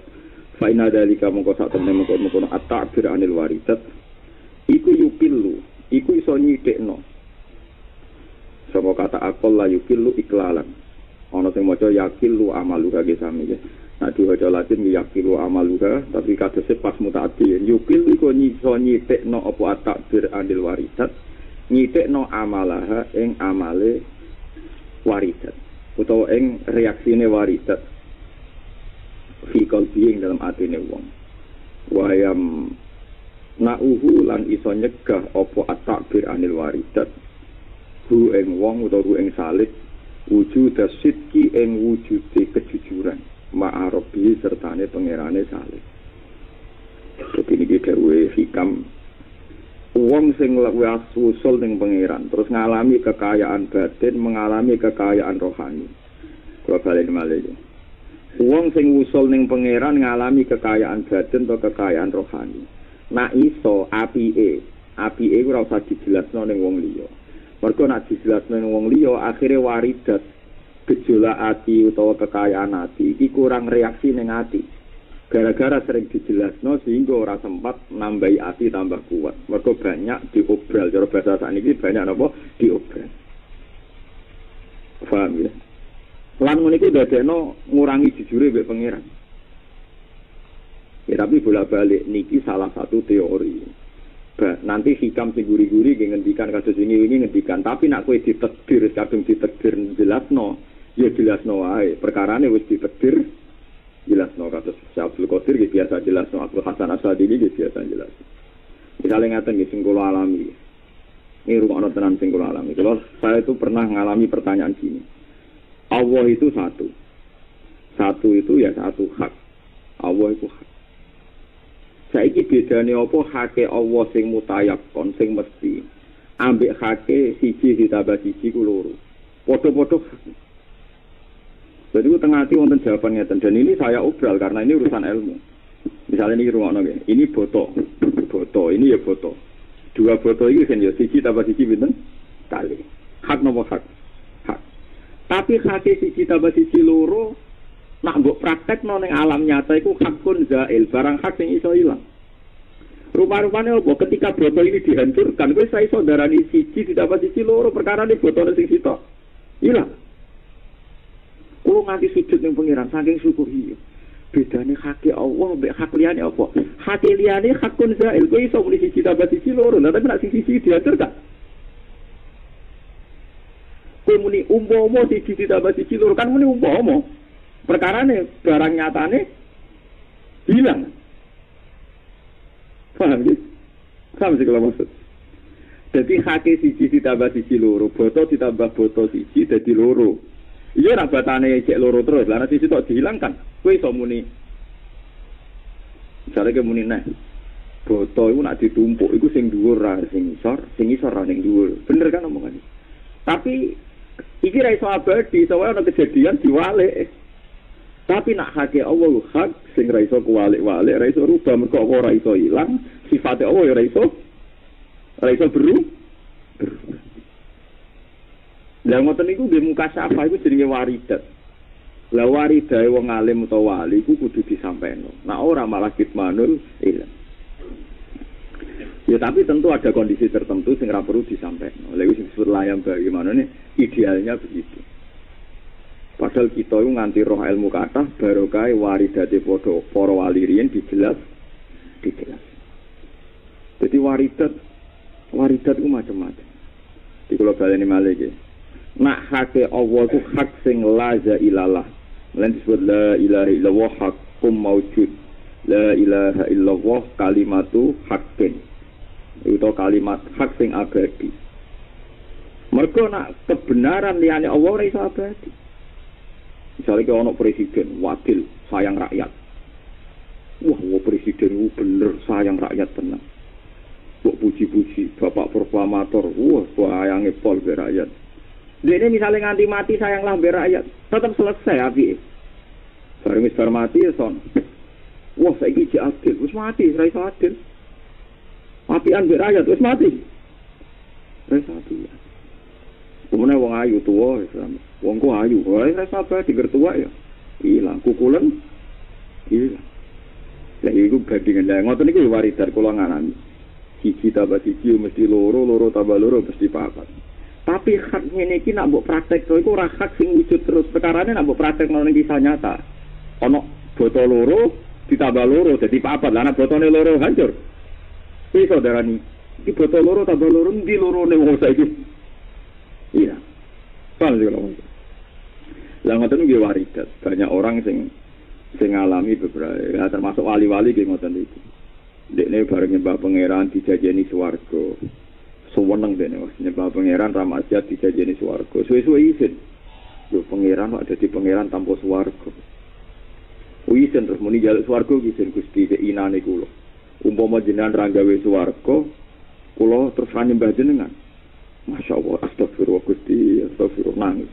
[SPEAKER 2] Fa inna dzalika mengko sak temne mengkon-mengkono at-ta'bir anil waridat. Iku yukillu, iku iso nyidekno. Sama kata akol la yukillu iklalan. Ana sing maca yakillu amaluka ge sami ya. Nah diwaca Latin yakillu amaluka, tapi kadose pas mutaati. Yukillu iku iso nyidekno apa atakbir andil waridat. Nyidekno amalaha ing amale waridat. Utawa ing reaksine waridat. Fi qalbi ing dalam atine wong. Wayam na'uhu lan iso nyegah apa at-takbir anil waridat hu ing wong utawa hu ing salik wujud sidqi ing wujude kejujuran ma'arobi sertane pangerane salik. Dadi iki dhewe hikam wong sing luwih usul ning pangeran terus ngalami kekayaan batin, mengalami kekayaan rohani. Kula bali malih. Wong sing usul ning pangeran ngalami kekayaan batin atau kekayaan rohani. Nak iso apike ora usah dijelasno ning wong liya. Mergo nak dijelasno ning wong liya akhire waridat gejolak ati utawa kekayaan ati iki kurang reaksi ning ati. Gara-gara sering dijelasno sehingga ora sempat nambahi ati tambah kuat. Mergo banyak diobral, cara bahasa sakniki banyak napa diobral. Paham ya? Lan ngene iki dadekno ngurangi jujure mbek pangeran. Ya tapi bolak-balik niki salah satu teori. Nanti hikam sing guri-guri ngendikan kasus ini ngendikan, tapi nak kowe ditakdir kadung ditakdir jelasno, ya jelasno wae. Perkarane wis ditakdir jelasno kasus Abdul Qadir iki biasa jelasno, Abdul Hasan Asadili iki biasa jelasno. Misale ngaten nggih sing kula alami. Ini rumakno tenan sing kula alami. Kalau saya itu pernah ngalami pertanyaan gini. Allah itu satu. Satu itu ya satu hak. Allah itu hak. Saiki bedane apa hake Allah sing mutayakon sing mesti ambek hake siji ditambah siji ku loro. Padha-padha. Jadi tengah hati wonten jawaban ngeten dan ini saya obral karena ini urusan ilmu. Misalnya ini rumakno nggih. Ini boto. Boto ini ya boto. Dua boto iki kan ya siji tambah siji pinten? Kali. Hak napa hak? Hak. Tapi hake siji tambah siji loro nak mbok praktekno ning alam nyata iku hakun zail, barang hak sing iso ilang. Rupa-rupanya apa? Ketika botol ini dihancurkan, kowe saya saudarani siji ditambah siji loro perkara ini botol sing sitok hilang. Kulo nganti sujud ning pengiran saking syukur iya. Bedane hak Allah mbek hak liyane apa? Hak liyane hakun zail, kowe iso muni siji tambah siji loro, lha tapi nek sing siji dihancurkan. Kowe muni umpama siji ditambah siji loro kan muni umpama. Perkarane barang nyatane hilang. Paham ya? Paham sih kalau maksud. Jadi hake siji ditambah siji loro, botol ditambah botol siji jadi loro. Iya rabatane cek loro terus, lah siji tok dihilangkan. Kowe iso muni. Misale ke muni neh. Botol iku nak ditumpuk iku sing dhuwur ra sing isor ra ning dhuwur. Bener kan omongane. Tapi iki ra iso abadi, soalnya ana kejadian diwalik. Tapi nak hake Allah hak sing ra iso kuwalik-walik, ra iso rubah mergo ora iso ilang, sifate Allah ya ra iso berubah. Lah ngoten niku nggih mukasyafah iku jenenge waridat. Lah waridae wong alim utawa wali iku kudu disampaino. Nah ora malah kitmanul ilang. Ya tapi tentu ada kondisi tertentu sing ra perlu disampaino. Lha iku sing disebut layam bagaimana nih idealnya begitu. Padahal kita itu nganti roh ilmu kathah barokah waridate padha para wali riyen dijelas. Jadi waridat itu macam-macam. Di kula baleni malih iki. Nak hake Allah itu hak sing la ilaha lan disebut la ilaha illallah haqqum maujud. La ilaha illallah kalimatu haqqin. Itu kalimat hak sing abadi. Mergo nak kebenaran liyane Allah ora iso abadi. Misalnya kalau ada presiden, wakil, sayang rakyat. Wah, presiden itu bener, sayang rakyat tenang. Kok puji-puji, bapak proklamator, wah, sayangnya pol be rakyat. Dia misalnya nganti mati, sayanglah be rakyat. Tetap selesai, abi. Barang mati, ya son. Wah, saya ini adil, terus mati, saya adil. Apian be rakyat, terus mati. Saya adil. Kemudian wong ayu tua, wong ku ayu, wah rasa apa digertua ya, hilang kukulan, hilang. Lah itu bandingan lah, ngotot ini waridat kulanganan, siji tambah siji mesti loro tambah loro mesti papat. Tapi haknya ini nak buat praktek, so itu hak sing wujud terus. Perkaranya nak buat praktek nolak kisah nyata. Ono botol loro ditambah loro jadi papat, lah nak botolnya loro hancur. Ini saudara nih, ini botol loro tambah loro di loro nih mau saya gitu. Iya, paham sih kalau lah ngoten nggih waridat. Banyak orang sing alami beberapa, ya, termasuk wali-wali nggih ngoten iki. Dekne bareng nyembah pangeran dijajeni swarga. Suweneng dekne nyembah pangeran ra maksiat dijajeni swarga. Suwe-suwe isin. Lho pangeran kok dadi pangeran tanpa swarga. Isin terus muni jaluk swarga isin Gusti inane kula. Umpama jenengan ra gawe swarga, kula terus ra nyembah jenengan. Masya Allah, astagfirullah Gusti, astagfirullah nangis.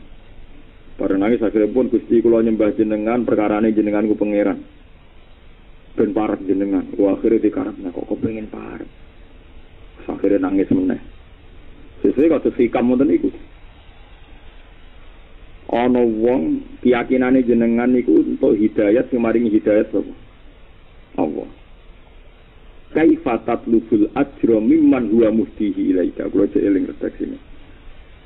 [SPEAKER 2] Para nangis akhirnya pun Gusti kula nyembah jenengan, perkarane jenengan ku pangeran. Ben parek jenengan, ku akhirnya dikarepna kok pengen parek. Akhirnya nangis meneh. Sesuai kados hikam wonten iku. Ana wong keyakinane jenengan niku untuk hidayat sing maringi hidayat sapa? Allah. Kaifa tatlubul ajra mimman huwa muhdihi ilaika. Kula cek eling redaksi ini.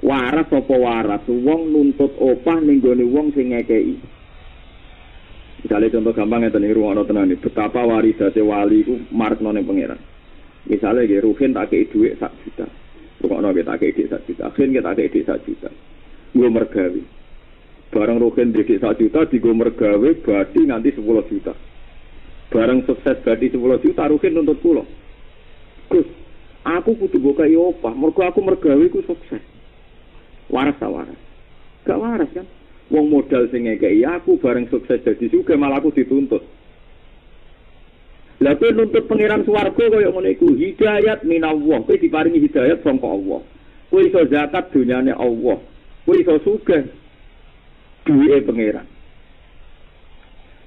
[SPEAKER 2] Waras apa waras wong nuntut opah ning gone wong sing ngekeki. Misalnya contoh gampang ngeten iki ruwono tenan iki betapa warisate wali iku marekno ning pangeran. Misalnya nggih Ruhin tak kei dhuwit 1 juta. Ruwono nggih tak kei dhuwit 1 juta. Ruhin nggih tak kei dhuwit 1 juta. Nggo mergawe. Barang Ruhin dhuwit 1 juta digo mergawe berarti nganti 10 juta. Barang sukses berarti 10 juta Ruhin nuntut kula. Gus, aku kudu bokai opah, mergo aku mergawe ku sukses. Waras ta waras? Gak waras kan? Wong modal sing ngekeki aku bareng sukses dadi sugih malah aku dituntut. Lah kowe nuntut pangeran swarga kaya ngono iku hidayat minallah, kowe diparingi hidayat saka Allah. Kowe iso zakat dunyane Allah. Kowe iso sugih duwe pangeran.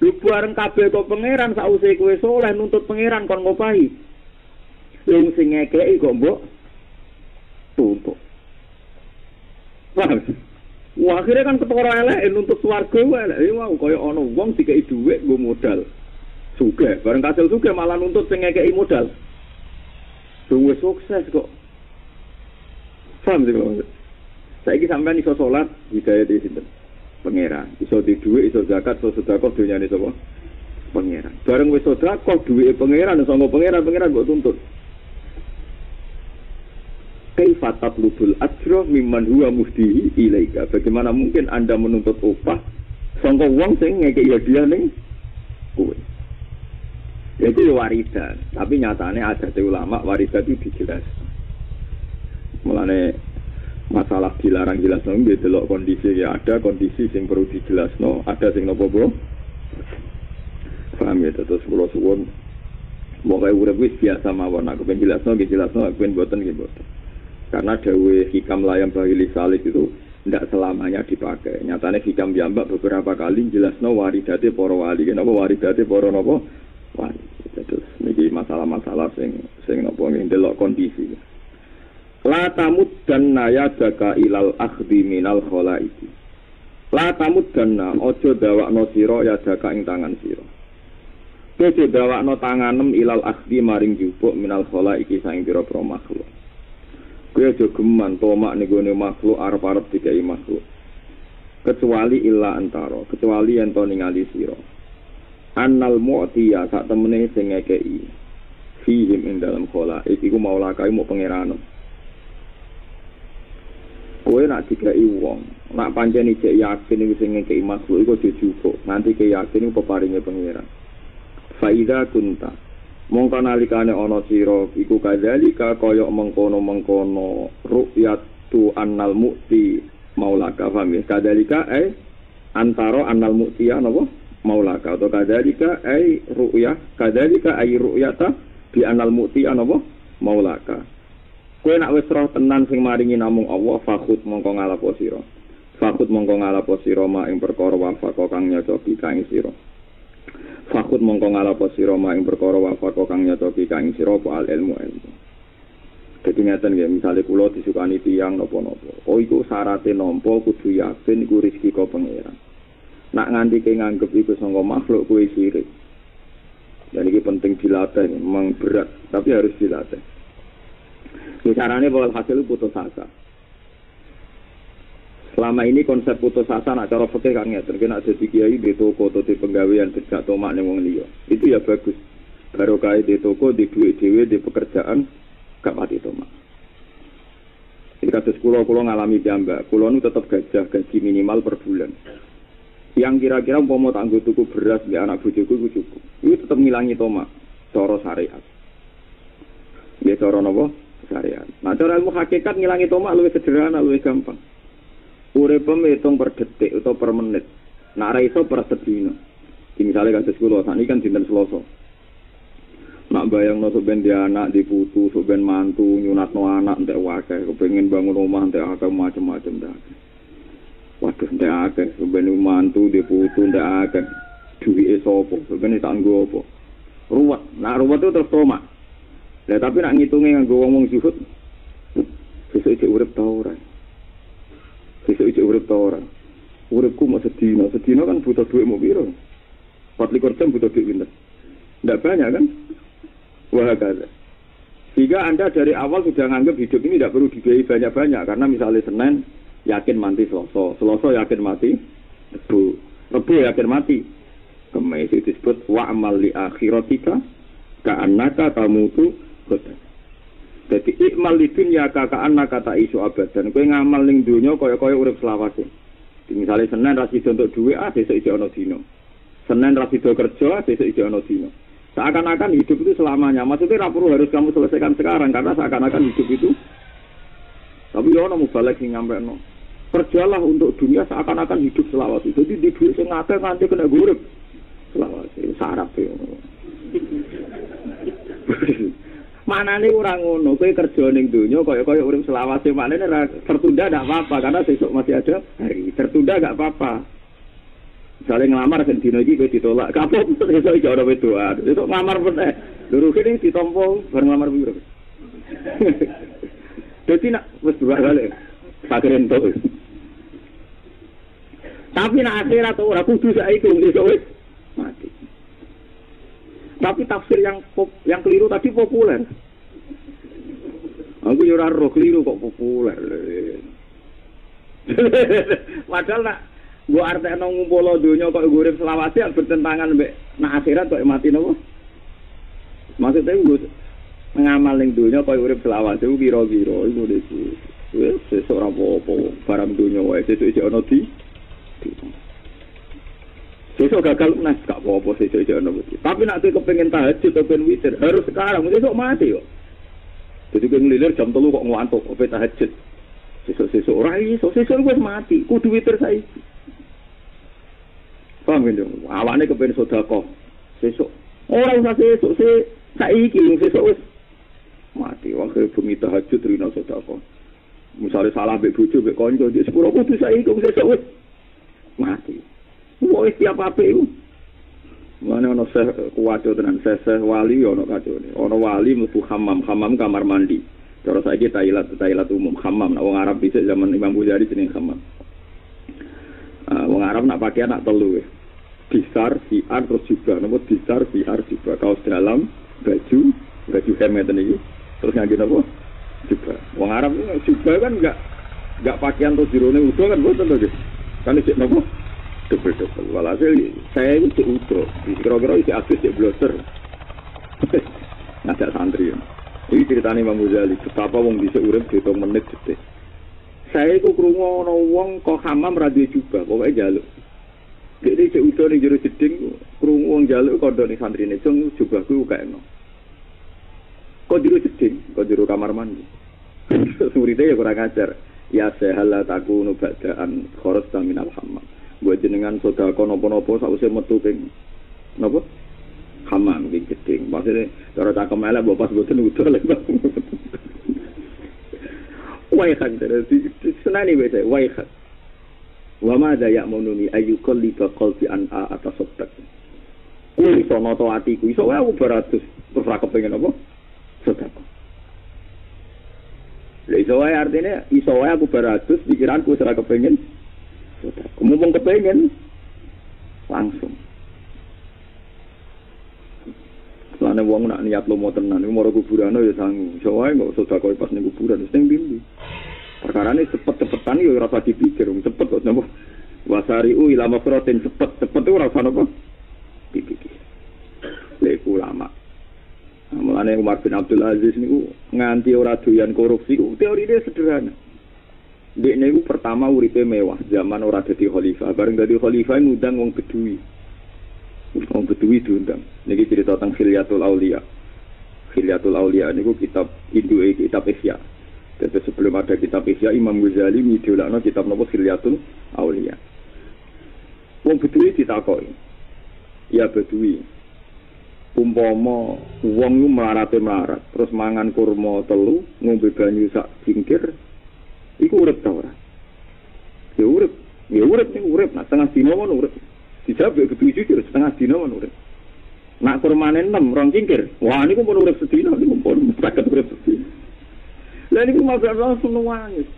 [SPEAKER 2] Lu bareng kabeh kok pangeran sause kowe saleh nuntut pangeran kon ngopahi. Wong sing ngekeki kok mbok tuntut. Paham? Wah, akhirnya kan ketara elek nuntut swarga elek. Wah, kaya ana wong dikeki dhuwit nggo modal. Sugih, bareng kasil sugih malah nuntut sing ngekeki modal. duwe sukses kok. Paham sih kalau saiki sampean iso salat hidayah di sinten? Pangeran. Iso di dhuwit, iso zakat, iso sedekah dunyane sapa? Pangeran. Bareng wis sedekah duwike pangeran, sanggo pangeran kok tuntut. Kaifa tatlubul ajra mimman huwa muhdihi ilaika? Bagaimana mungkin Anda menuntut upah sangka wong sing ngekeki hadiah ning kowe? Itu warisan, tapi nyatane adat ulama warisan itu dijelas. Mulane masalah dilarang jelasno nggih delok kondisi ya ada kondisi sing perlu dijelasno, ada sing nopo bro. Paham ya terus kula suwun moga urip wis biasa mawon aku ben jelasno nggih jelasno aku ben boten nggih boten. Karena dawe hikam layam bahili salik itu tidak selamanya dipakai. Nyatanya hikam jambak beberapa kali jelasno waridate para wali. Kenapa waridate para napa? Wali. Terus niki masalah-masalah sing napa ndelok kondisi. La tamuddanna yadaka ilal akhdhi minal khalaiki. La tamuddanna aja dawakno sira yadaka ing tangan sira. Aja dawakno tanganem ilal akhdhi maring jupuk minal khalaiki saing pira-pira makhluk. Kowe aja geman tomak ning gone makhluk arep-arep dikai makhluk. Kecuali illa antara, kecuali yen to ningali sira. Annal mu'tiya sak temene sing ngekeki. Fihim ing dalam khala iku maula kae mau pangeran. Kowe nak dikai wong, nak pancen ijek yakin iki sing ngekeki makhluk iku dijupuk, nganti ke yakin iku peparinge pangeran. Faida kunta mongko nalikane ana sira iku kadzalika kaya mengkono-mengkono ru'yatu annal mu'ti maulaka fami kadzalika antara annal mu'tiya napa maulaka atau kadzalika ru'yah kadzalika ru'yata bi annal mu'ti napa maulaka kowe nak wis roh tenan sing maringi namung Allah fakhut mongko ngalapo sira fakhut mongko ngalapo sira mak ing perkara wafaq kang nyocoki kang sira fakut mongko ngalapo sira ing perkara wafaq kang nyocoki kang sira apa al ilmu. Dadi ngaten nggih, misale kula disukani tiyang napa-napa. Oh iku syaraté nampa kudu yakin iku rezeki kok pangeran. Nak nganti ke nganggep iku sangka makhluk kuwi sirik. Dan iki penting dilatih, memang berat, tapi harus dilatih. Carane bakal hasil putus asa. Selama ini konsep putus asa nak cara fikih kan ngeten, nek dadi kiai di toko atau di penggawean tidak tomak ning wong liya. Itu ya bagus. Barokah di toko, di duit dhewe, di pekerjaan gak mati tomak. Ini kados kula ngalami jambak. Kula nu tetep gaji minimal per bulan. Yang kira-kira umpama tak nggo tuku beras mbek anak bojoku iku cukup. Iku tetep ngilangi tomak cara syariat. Ya cara napa? Syariat. Nah cara ilmu hakikat ngilangi tomak luwih sederhana, luwih gampang. Urip hitung per detik atau per menit. Nak ra iso per sedina. Misalnya kados kula sakniki kan dinten Selasa. Nak bayangno sok ben dia anak diputu, sok ben mantu nyunatno anak entek wae, kepengin bangun rumah entek akeh macam-macam dah. Waduh entek akeh, sok ben mantu diputu entek akeh. Duwike sapa? Sok ben tak nggo apa? Ruwet. Nak ruwet itu terus tomak. Lah tapi nak ngitunge nganggo wong zuhud. Sesuk iki urip ta ora? Sesuk urip ta ora. Uripku mau sedina kan butuh duit mau piro? 24 jam butuh duit pinten? Ndak banyak kan? Wah kada. Jika Anda dari awal sudah nganggap hidup ini tidak perlu dibiayai banyak-banyak karena misalnya Senin yakin mati Selasa yakin mati Rebu yakin mati. Kemis itu disebut wa'amal li akhiratika ka'annaka tamutu goda. Jadi ikmal li dunya ka'annaka ta'isu abadan. Kowe ngamal ning donya kaya-kaya urip selawase. Misalnya Senin ra sida untuk duit, besok iki ana dina. Senin ra sida kerja, besok iki ana dina. Seakan-akan hidup itu selamanya. Maksudnya ra perlu harus kamu selesaikan sekarang karena seakan-akan hidup itu. Tapi yo ana mubalek sing nyampekno. Kerjalah untuk dunia seakan-akan hidup selawase. Jadi di duit sing akeh nganti kena urip selawase. Sarap yo. Manane ora ngono, kowe kerja ning donya kaya-kaya urip selawase, maknane tertunda ndak apa-apa karena besok masih ada hari. Tertunda enggak apa-apa. Misalnya ngelamar kan dino iki kowe ditolak, kapok besok iki ora wedoan. Besok ngelamar meneh. Lho kene ditampa bar ngelamar piro. Dadi nak wis dua kali. Sakren to. Tapi nak akhirat ora kudu saiki besok wis mati. Tapi tafsir yang keliru tadi populer. Aku yo ora roh kliru kok populer. Padahal nak mbok artekno ngumpul donya kok urip selawase bertentangan mbek nak akhirat kok mati napa? Maksudnya gue ngamal ning donya kok urip selawase kira-kira iku dhewe. Wis sesuk ora apa-apa barang donya wae sesuk isih ana di. Sesuk gagal nas gak apa-apa sesuk isih ana. Tapi nek kowe kepengin tahajud atau ben witir harus sekarang sesuk mati yo. Jadi kowe nglilir jam 3 kok ngantuk opo tahajud. Sesuk ora iso sesuk wis mati kudu witir saiki. Paham gitu? Awakne kepen sedekah sesuk. Ora usah sesuk saiki sesuk wis mati. Wae bengi tahajud rino sedekah. Misale salah mbek bojo mbek kanca di sepuro kudu saiki sesuk wis mati. Wis tiap ape iku. Mana ono kuwaco tenan seseh wali ono kacone. Ono wali mlebu hammam kamar mandi. Cara saiki tailat umum hammam. Nek wong Arab dhisik zaman Imam Ghazali jeneng hammam. Wong Arab nak pakaian nak telu. Disar, siar, terus juga nama disar, siar, juga kaos dalam, baju hemeten ini terus ngangge apa? Juga wong Arab juga kan enggak pakaian terus jirone udo kan boten to kan isih napa? Double. Walhasil saya itu udo kira-kira isi akses cek blotter ngajak santri ini ceritanya Imam Ghazali betapa wong bisa urip 2 menit detik saya itu krungu ana wong kok hamam radio juga pokoke njaluk jadi cek udo ning jero jeding krungu wong njaluk kandhane santrine jong juga kuwi kaeno kok jero jeding kok jero kamar mandi surite ya kurang ajar ya sehala takunu ba'daan kharas minal hammam buat jenengan sedekah napa-napa sakwise metu ping napa hammam iki jeding maksudnya cara cakep elek mbok pas boten udo lek wae kan terus senani wae wae wa ma da ya'mununi ayyukalliba qalbi an atasaddaq kuwi iso noto atiku iso wae aku beratus terus ra kepengin apa sedekah lha iso wae artine iso wae aku beratus pikiranku ora kepengin sedekah mumpung kepengin langsung lane wong nak niat lomo tenan iku maro kuburan ya sangu iso wae kok sedekah pas ning kuburan wis ning ndi perkarane cepet-cepetan yo ora usah dipikir, cepet kok napa. Wasari'u ila mafratin cepet ora usah napa. Dipikir. Lek ulama. Mulane Umar bin Abdul Aziz niku nganti ora doyan korupsi, teorine sederhana. Dek niku pertama uripe mewah, zaman ora dadi khalifah, bareng dadi khalifah ngundang wong Bedui. Wong Bedui diundang. Niki cerita tentang Khilyatul Auliya. Khilyatul Auliya niku kitab induke kitab Ihya. Jadi sebelum ada kitab Ihya, Imam Ghazali ngidolakno kitab napa Khilyatul Auliya. Wong Bedui ditakoki. Ya Bedui. Umpama wong ku melarat, terus mangan kurma 3, ngombe banyu sak cingkir, iku urip ta ora? Ya urip ning urip, nak setengah dina mon urip. Dijawab Bedui jujur setengah dina mon urip. Nak kurmane 6, 2 cingkir. Wah niku pun urip sedina, niku pun saged urip sedina. Lah niku mabar langsung nangis.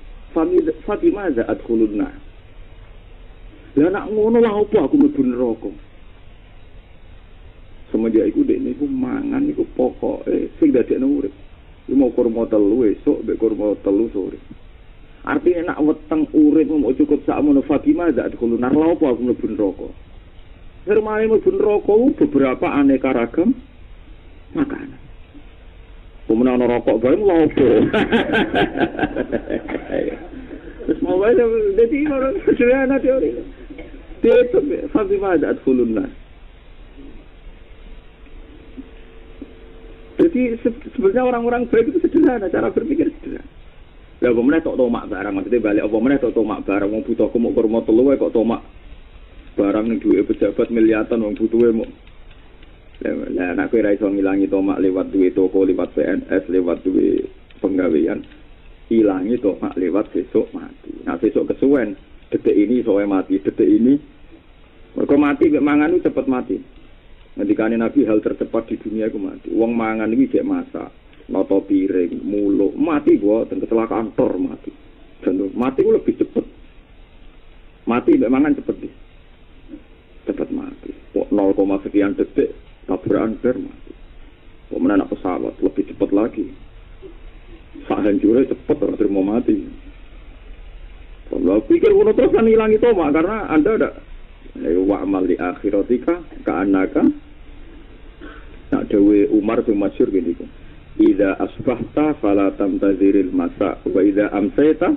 [SPEAKER 2] Fatimah za adkhulunna. Lah nak ngono lah opo aku mlebu neraka. Semenjak iku dek niku mangan niku pokoke sing dadekno urip. Iku mau kurma 3 esuk mbek kurma 3 sore. Artinya nak weteng urip mau cukup sakmono Fatimah za adkhulunna lah opo aku mlebu neraka. Firmane mlebu neraka beberapa aneka ragam makanan. Kemudian orang rokok baru lopo. Terus mau baca, jadi orang sederhana teori. Dia itu Fatimah ada adkhulunna. Jadi sebenarnya orang-orang baik itu sederhana, cara berpikir sederhana. Lah pemenang tok tomak barang, maksudnya balik apa meneh tok tomak barang, wong butuh aku mau kurma 3 kok tomak barang ning duwe pejabat miliatan wong butuhe mau. Lah nek kowe ra iso ngilangi tomak lewat duwe toko, lewat PNS, lewat duwe penggawean, ilangi tomak lewat sesuk mati. Nah sesuk kesuwen, detik ini iso mati, detik ini mergo mati mek mangan itu cepet mati. Ngendikane Nabi hal tercepat di dunia iku mati. Wong mangan iki gek masak, noto piring, muluk, mati boten kecelakaan tor mati. Dan mati ku lebih cepet. Mati mek mangan cepet di. Cepet mati. Kok 0, sekian detik tabrakan ber mati. Kemudian pesawat lebih cepat lagi. Sak hancurnya cepet orang terima mati. Kalau pikir ngono terus kan hilang itu mak karena anda ada wa amal di akhiratika ka'annaka nak dewe Umar bin Masyur gini ku. Idza asbahta fala tamtaziril masa wa idza amsayta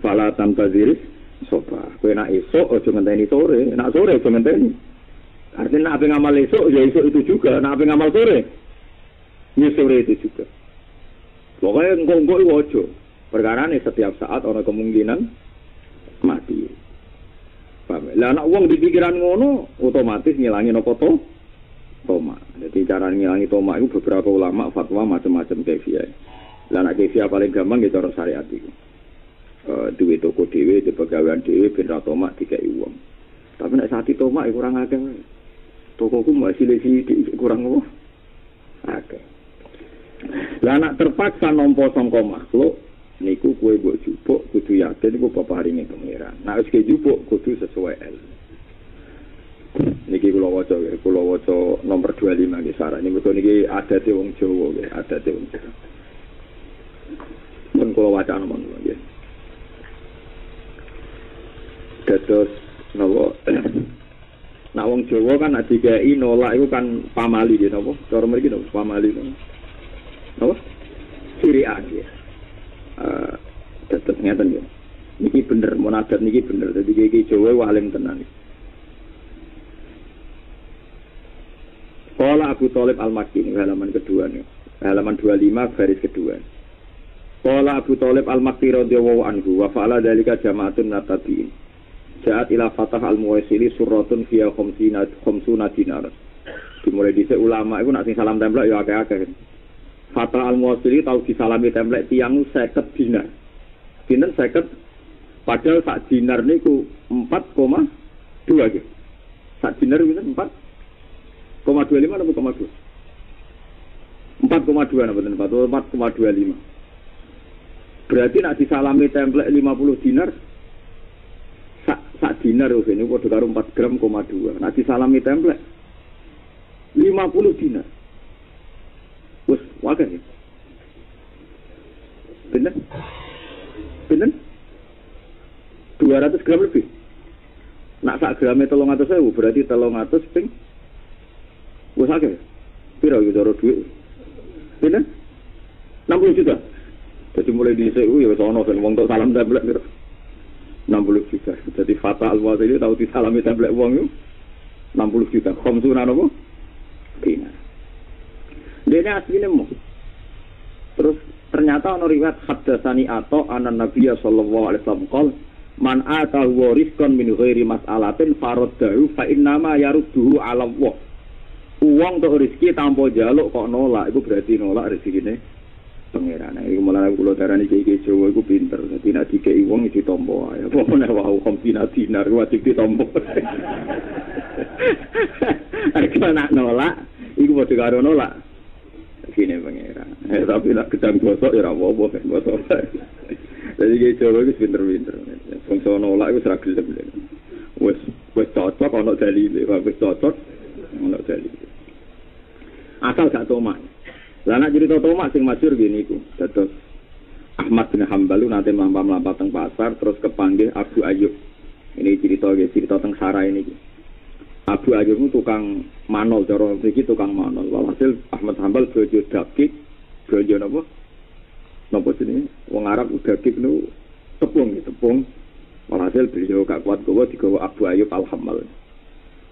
[SPEAKER 2] fala tamtaziris sobah. Kowe nak esuk aja ngenteni sore, nak sore aja ngenteni. Artinya nak ape ngamal esuk ya esuk itu juga, nak ape ngamal sore ya sore itu juga. Pokoknya engko-engko iku aja. Perkarane setiap saat ana kemungkinan mati. Paham? Lah anak wong di pikiran ngono otomatis ngilangi napa to? Toma. Jadi cara ngilangi toma itu beberapa ulama fatwa macam-macam kaifiah. Lah nek kaifiah paling gampang ya cara syariat iku. Duwe toko dhewe, di pegawaian dhewe ben ra toma dikeki wong. Tapi nek sati toma iku kurang akeh. Tokoku masih sithik kurang apa? Akeh. Lah anak terpaksa nampa sangka makhluk niku kowe mbok jupuk kudu yakin iku peparinge pangeran. Nek wis jupuk kudu sesuai ilmu. Niki kula waca nomor 25 nggih saran niku niki adate wong Jawa nggih, adate wong Jawa. Mun kula waca nomor nggih. Dados napa nak wong Jawa kan nek dikai nolak iku kan pamali nggih napa? Cara mriki napa pamali napa? Sirian nggih. Dados ngeten nggih. Niki bener munadat niki bener. Dadi iki Jawa walim tenan. Qala Abu Thalib Al-Makki ini halaman kedua nih. Halaman 25 baris kedua. Qala Abu Thalib Al-Makki radhiyallahu anhu wa fa'ala dzalika jama'atun natabiin. Ja'at ila Fatah Al-Muwaisili suratun fiha khamsuna dinar. Dimulai dhisik ulama iku nak sing salam templek ya akeh-akeh. Fatah Al-Muwaisili tau disalami templek tiyang 50 dinar. Dinten 50 padahal sak dinar niku 4,2 nggih. Sak dinar pinten 4,25 atau 4,2? 4,2 napa 4,25. Berarti nak disalami template 50 dinar sak dinar ini padha karo 4 gram, 2. Nak disalami template 50 dinar. Wes wae. Bener? 200 gram lebih. Nak sak grame 300.000 berarti 300 ping wes akeh. Piro iki cara dhuwit? Pinten? 60 juta. Jadi mulai dhisik ya wis ana ben wong tok salam templek piro? 60 juta. Jadi Fatah Al-Muwaisili tau disalami templek wong iku 60 juta. Khamsuna napa? Dinar. Dene asline mu. Terus ternyata ana riwayat hadatsani ato anan Nabiya sallallahu alaihi wasallam qol man atahu rizqan min ghairi mas'alatin faraddahu fa innama yarudduhu 'ala Allah. Uang untuk rezeki tanpa jaluk kok nolak, itu berarti nolak rezekine pangeran. Iku malah kula darani iki Jawa iku pinter. Dadi nek dikeki wong iki ditampa ae. Apa meneh wae khamsina dinar wajib ditampa. Arep nak nolak, iku padha karo nolak. Rezekine pangeran. Tapi nek gedang gosok ya ora apa-apa gosok. Dadi iki Jawa iku pinter-pinter. Wong nolak iku ora gelem. Wis cocok ana dalile, wis cocok ana dalile. Asal gak tomak. Lah nek cerita tomak sing masyhur gini iku. Dados Ahmad bin Hambal nate mlampah-mlampah teng pasar terus kepanggih Abu Ayyub. Ini cerita teng Sarai niki. Abu Ayyub itu tukang manol, cara mriki tukang manol. Walhasil Ahmad Hambal bojo daging, bojo napa? Napa jenenge? Wong Arab daging niku tepung. Walhasil beliau gak kuat gowo digawa Abu Ayyub Al-Hammal.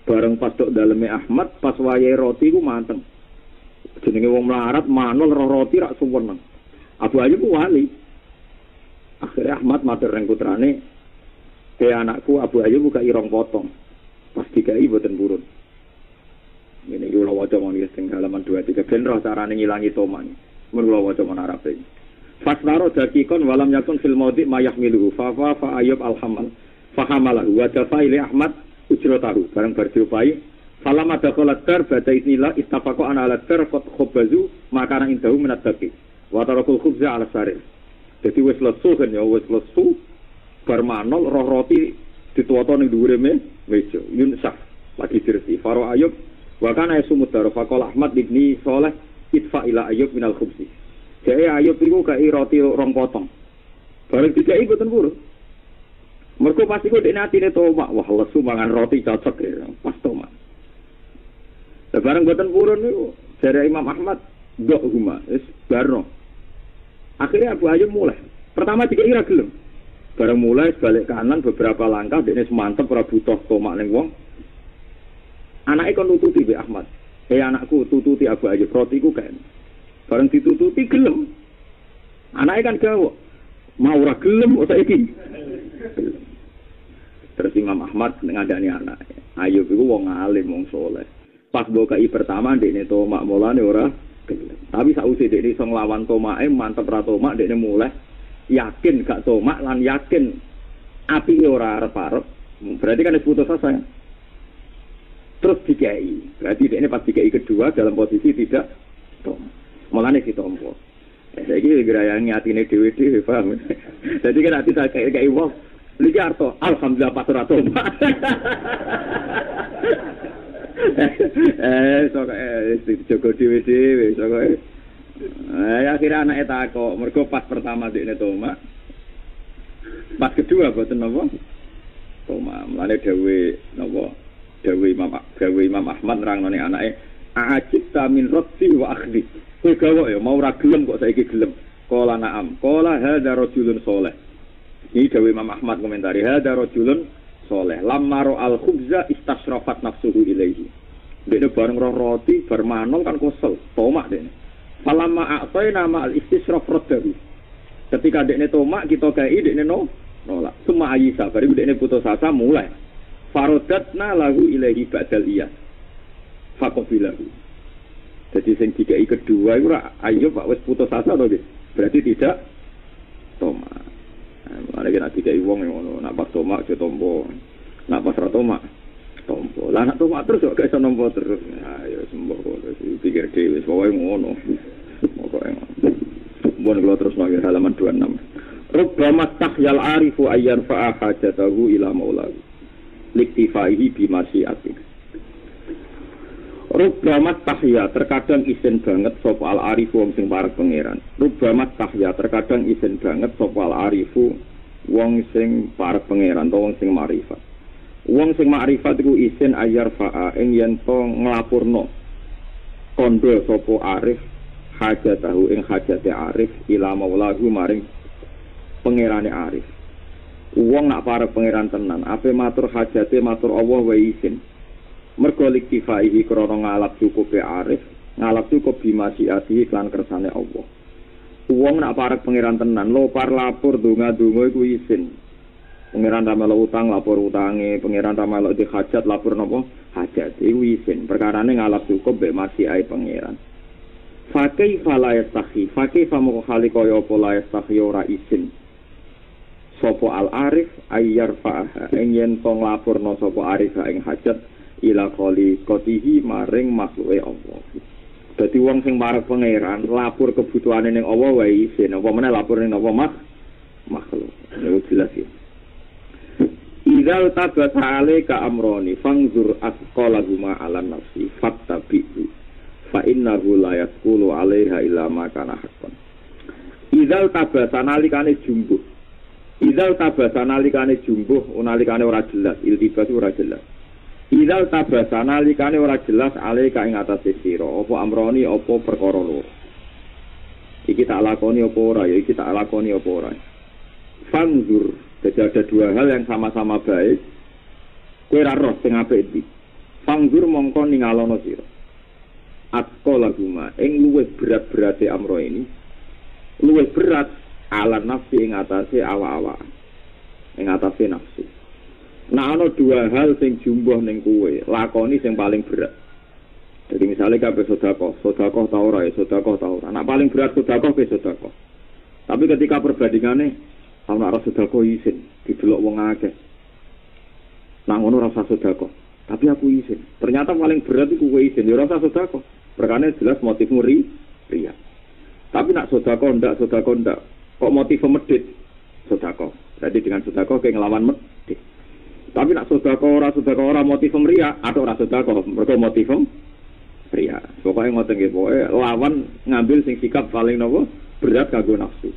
[SPEAKER 2] Bareng pas tok daleme Ahmad pas wayahe roti ku manteng. Jenenge wong melarat manul roh roti rak suweneng. Abu Ayyub ku wali. Akhirnya Ahmad matur ning putrane, "Ke anakku Abu Ayyub buka irong potong." Pas dikai boten purun. Ngene iki kula waca mawon teng halaman 23 ben roh carane ngilangi toman. Mun kula waca mon Arabe. Fasnaro dakikon walam yakun fil maudi mayahmiluhu fa Ayyub al-Hamal. Fahamalahu wa dafaili Ahmad ujratahu bareng berjupai falam ada kolatar baca isnillah istafaqo ana alatar qad khabazu makanan indahu minat daqi wa tarakul khubza ala sarir. Jadi wis lesu kan ya wis lesu bar manol roh roti dituwoto ning dhuwure meja yunsaf lagi dirsi Faro Ayyub wa kana yasumut dar faqala Ahmad ibni Saleh idfa ila Ayyub minal khubzi. Jare Ayub iku kei roti rong potong. Bareng dikai boten purun. Mergo pas iku dekne atine tomak, wah lesu mangan roti cocok ya, pas tomak. Lah bareng boten purun niku jare Imam Ahmad ndok huma wis barno. Akhirnya Abu Ayub mulai. Pertama dikai ra gelem. Bareng mulai balik kanan beberapa langkah dekne semantep ora butuh tomak ning wong. Anake kon nututi Mbak Ahmad. Anakku tututi Abu Ayub rotiku kan. Bareng ditututi gelem. Anake kan gawok. Mau ora gelem kok saiki. Terus Imam Ahmad ngandani anak. Ayub iku wong alim, wong saleh. Pas bokai pertama dekne tomak mulane ora gelem. Tapi sakwise dekne iso nglawan tomake mantep ra tomak dekne mulai yakin gak tomak lan yakin apike ora arep-arep. Berarti kan wis putus asa. Terus dikai. Berarti dekne pas dikai kedua dalam posisi tidak tomak. Mulane ditompo. Saiki gerayangi atine dhewe-dhewe paham. Dadi kan ati tak kayak wong. Iki arto alhamdulillah pas ora tomak. Sok Joko dhewe-dhewe sok. Akhirnya anake takok, mergo pas pertama dekne tomak. Pas kedua boten napa? Tomak. Mulane dhewe napa? Dhewe Imam Ahmad nerangane anake, "A'ajibta min raddi wa akhdi." Kowe gawok ya mau ra gelem kok saiki gelem. Qala na'am. Qala hadza rajulun shalih. Ini dawuh Imam Ahmad komentari hadza rajulun shalih. Lamma ra'al khubza istasyrafat nafsuhu ilaihi. Dene bareng roh roti bermanol kan kosel, tomak dene. Falamma a'tayna ma'al istisraf raddahu. Ketika dekne tomak kita kei dekne nolak. Suma ayisa bari dekne putus asa mulai. Farodatna lahu ilaihi ba'dal iyas. Faqabilahu. Jadi sing dikai kedua itu Ayub Pak wis putus asa to nggih. Berarti tidak tomak. Mare kena dikai wong ngono, nak pas tomak aja tompo. Nak pas ra tomak tompo. Lah nak tomak terus kok iso nompo terus. Ya sembuh kok pikir dhewe pokoke ngono. Pokoke ngono. Mun kula terus nang halaman 26. Rubbama tahyal arifu ayyan fa'a hajatahu ila maulahu. Liktifaihi bimasyiati. Rubamat tahya terkadang isin banget sapa al arifu wong sing parek pangeran. Rubamat tahya terkadang isin banget sapa al arifu wong sing parek pangeran utawa wong sing makrifat. Wong sing makrifat iku isin ayar fa'a ing yen to nglapurno kondo sapa arif hajatahu ing hajate arif ila maulahu maring pangerane arif. Wong nak parek pangeran tenan, ape matur hajate matur Allah wae isin. Mergo liktifaihi krana ngalap cukupe arif, ngalap cukup bimasyiati iklan kersane Allah. Wong nak parek pangeran tenan, lopar lapor donga-donga iku isin. Pangeran ta melok utang lapor utange, pangeran ta melok di hajat lapor napa? Hajat iku isin. Perkarane ngalap cukup mek masyiai pangeran. Fakaifa la yastahi, fakaifa moko khali kaya apa la yastahi ora isin. Sopo al arif ayyar fa'ah ing yen to nglaporno sapa arif ing hajat ila qali qatihi maring makhluke Allah. Dadi wong sing parek pangeran lapor kebutuhane ning Allah wae isin, apa meneh lapor ning apa makhluk. Niku jelas ya. Idzal tabata alaika amroni fangzur asqalahuma ala nafsi fattabi'u fa innahu la yaqulu 'alaiha illa ma kana haqqan. Idzal tabata nalikane jumbuh. Idzal tabata nalikane jumbuh nalikane ora jelas, iltibas ora jelas. Idzal tabata nalikane ora jelas alaika ing atase sira apa amroni apa perkara loro. Iki tak lakoni apa ora ya iki tak lakoni apa ora. Fangzur, jadi ada dua hal yang sama-sama baik. Kowe ra roh sing apik iki. Fangzur mongko ningalono sira. Atqalahuma ing luwih berat-berate amro ini. Luwih berat ala nafsi ing atase awak-awak. Ing atase nafsu. Nah ana dua hal sing jumbuh ning kowe, lakoni sing paling berat. Jadi misalnya kabeh sedekah ta ora ya sedekah ta ora. Nah paling berat sedekah ke sedekah. Tapi ketika perbandingane ana ora sedekah isin, didelok wong akeh. Nah ngono ora usah sedekah, tapi aku isin. Ternyata paling berat iku kowe isin, ya ora usah sedekah. Perkane jelas motifmu riya. Tapi nak sedekah ndak, kok motif medhit sedekah. Jadi dengan sedekah ke nglawan medhit. Tapi nak sedekah ora motif riya, atau ora sedekah mergo motif riya. Pokoke ngoten nggih, pokoke lawan ngambil sing sikap paling napa berat kanggo nafsu.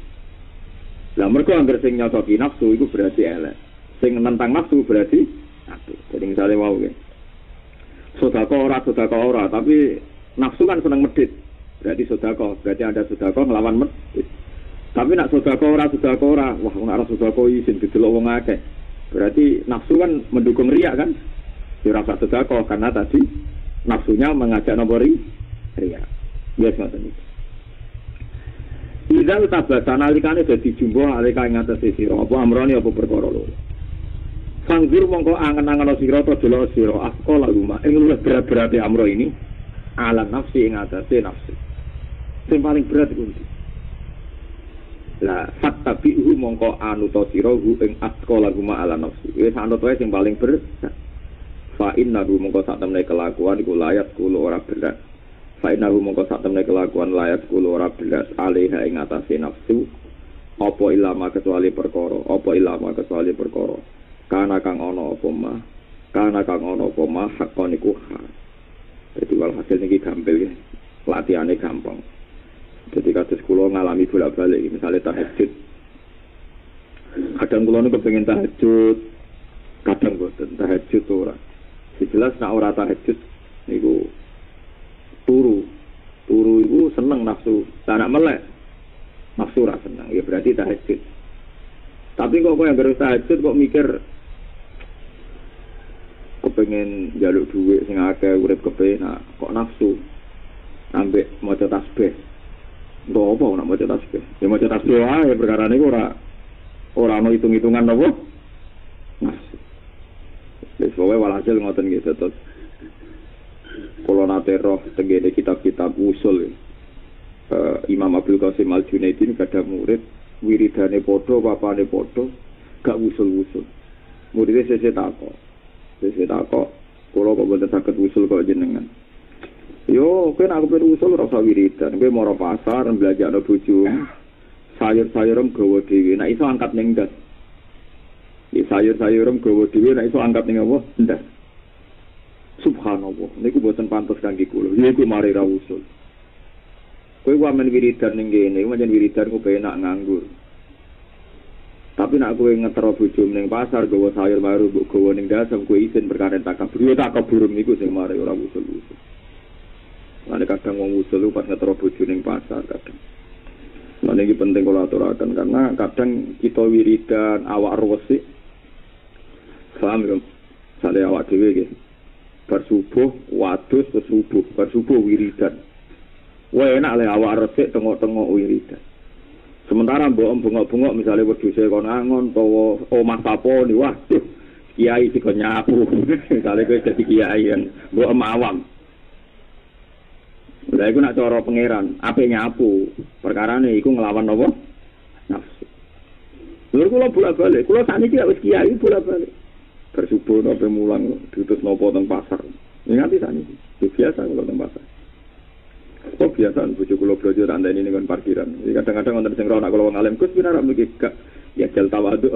[SPEAKER 2] Lah mergo anggere sing nyocoki nafsu iku berarti elek. Sing nentang nafsu berarti apik. Jadi misalnya mau nggih. Sedekah ora, tapi nafsu kan seneng medhit. Berarti sedekah, berarti ada sedekah nglawan medhit. Tapi nak sedekah ora, wah nek ora sedekah isin didelok wong akeh. Berarti nafsu kan mendukung riya kan? Ora usah sedekah karena tadi nafsunya mengajak nopori riya. Yes ngoten iki. Idal tabasana alikane dadi jumbo alika ing atase sira apa amrone apa perkara loro. Sanggur mongko angen-angen sira to delok sira askola rumah ing luwih berat-berat amro ini ala nafsi ing atase nafsu. Sing paling berat iku lah fattabi'u mongko anuta sira ing askola rumah ala nafsi. Wis anut wae sing paling berat. Fa innahu mongko sak temne kelakuan iku layat kulo ora berat. Fa innahu mongko sak temne kelakuan layat kulo ora berat alaiha ing atase nafsu. Apa ilama kecuali perkara, Kana kang ana apa mah hakon iku hak. Dadi walhasil niki gampil ya. Latihane gampang. Jadi kados kula ngalami bolak-balik misalnya tahajud. Kadang kula niku kepengin tahajud, kadang boten tahajud ora. Jelas nek ora tahajud niku turu iku seneng nafsu, tak melek. Nafsu ora seneng, ya berarti tahajud. Tapi kok yang harus tahajud kok mikir kepengen jaluk duit sing akeh urip kepenak, kok nafsu ambek maca tasbih. Ndok apa nak maca tasbih? Ya maca tasbih wae perkara niku ora ana hitung-hitungan napa? Nafsu. Wis wae walhasil ngoten nggih terus. Kula nate roh tengene kitab-kitab usul. Imam Abdul Qasim Al-Junaidi kada murid wiridane padha papane padha gak usul-usul. Muridé sesuk takok. Kula kok boten saged usul kok jenengan. Yo, kowe nek pengen usul ora usah wiridan. Kowe mara pasar mblajakno bojo. Sayur-sayuram gawa dhewe. Nek iso angkat ning ndas. Ya sayur-sayuram gawa dhewe nek iso angkat ning apa? Ndas. Subhanallah. Niku boten pantes kangge kula. Niku mari ra usul. Kowe wamen wiridan ning kene, pancen wiridan ku penak nganggur. Tapi nak kowe ngetero bojomu ning pasar gawa sayur baru mbok gawa ning dasem kowe isin perkara takabur. Ya takabur niku sing mari ora usul-usul. Lan kadang wong usul pas ngetero bojo ning pasar kadang. Lan iki penting kula aturaken karena kadang kita wiridan awak resik. Paham ya? Sale awak dhewe iki. Bar subuh wadus subuh, bar subuh wiridan. Wah enak le awak resik tengok-tengok wiridan. Sementara mbok bengok-bengok misalnya wedhuse kon angon utawa omah taponi, waduh kiai sik nyapu. Misale kowe dadi kiai yang mbok awam. Lha iku nak cara pangeran, ape nyapu. Perkarane iku nglawan napa? Nafsu. Lha kula bolak-balik, kula sakniki wis kiai bolak-balik. Bersubuh ape mulang diutus napa teng pasar. Ingati sakniki, biasa kula teng pasar. Oh biasa, bojo kula blojo tak anteni ning parkiran. Jadi kadang-kadang wonten sing ora nak kula wong alim, Gus pinara mriki gak ya jal tawadhu.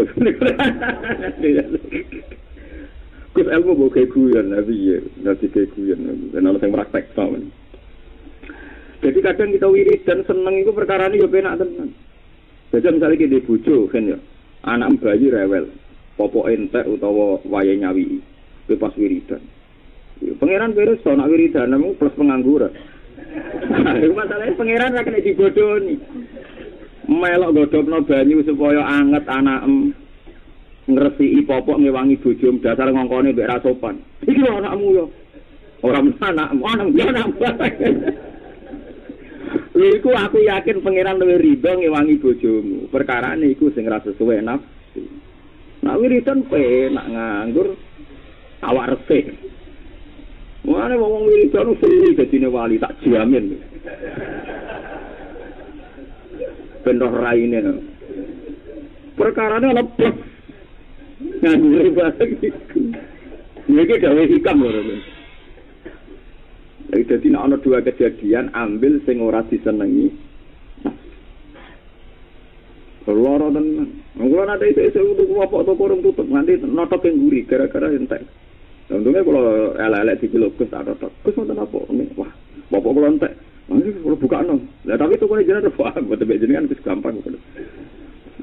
[SPEAKER 2] Gus ilmu mbok guyon nabi ya, nanti guyon. Ana sing praktek sampeyan. Jadi kadang kita wiridan seneng iku perkarane yo penak tenan. Jadi misalnya kita bojo kan ya, anak bayi rewel, popoke entek utawa wayahe nyawi. Kuwi pas wiridan. Pangeran beres to nak wiridan nemu plus pengangguran. Iku masalahnya pangeran ra kena dibodoni. Melok godhogno banyu supaya anget anakem. Ngresiki popok ngewangi bojomu dasar ngongkone mbek ra sopan. Iki lho anakmu yo. Ora anakmu, anakmu. Iku aku yakin pangeran luwih rido ngewangi bojomu. Perkarane iku sing ra sesuai nafsu. Nak wiridan penak nganggur awak resik. Mulane wong wiridan suwi dadine wali tak jamin. Ben roh raine. Perkarane ana plus. Nganggur bareng iku. Iki gawe hikam lho. Jadi ana dua kejadian ambil sing ora disenengi. Loro tenan. Kula nate iso kudu apa to kurung tutup nganti notok nguri gara-gara entek. Untungnya kalau elek-elek diceluk Gus tak notok. Gus wonten apa? Wah, bapak kula entek. Mangke kula bukakno. Lah tapi tukune jenenge wah paham buat tebak jenengan wis gampang.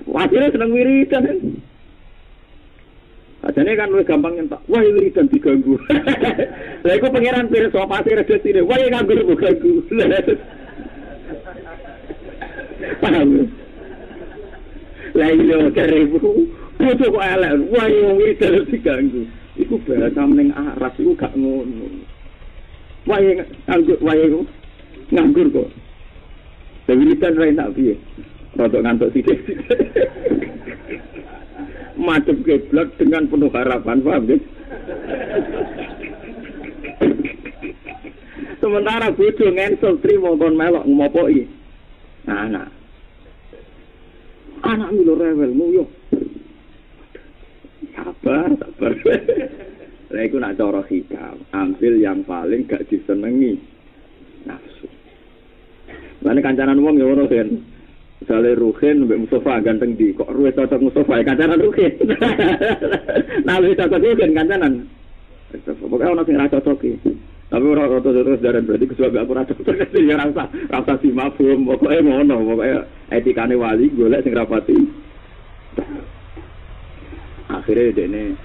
[SPEAKER 2] Akhirnya seneng wiridan. Ajane kan luwih gampang nyentak. Wah, wiridan diganggu. Lah iku pangeran pirsa pasti redesine. Wah, nganggur kok ganggu. Paham. Lah iya keribu. Kudu kok elek. Wah, wiridan diganggu. Iku bahasa ning Arab iku gak ngono. Wah, nganggur kok. Lah wiridan ra enak piye? Rodok ngantuk sithik. Madhep kiblat dengan penuh harapan, paham ya? Sementara bojo ngensel trimo kon melok ngopoki. Anak milo rewel nguyuh. Sabar. Lah iku nak cara hikam, ambil yang paling gak disenengi nafsu. Lan kancanan wong ya ngono kan. Misale Ruhin mbek Mustafa ganteng di kok ruwet cocok Mustafa kancanan Ruhin. Nah wis cocok Ruhin kancanan. Pokoke ono sing ra cocok iki. Tapi ora terus jaran berarti kesuwe aku ra cocok ya rasa si mafhum pokoke ngono pokoke etikane wali golek sing rapati. Akhirnya dene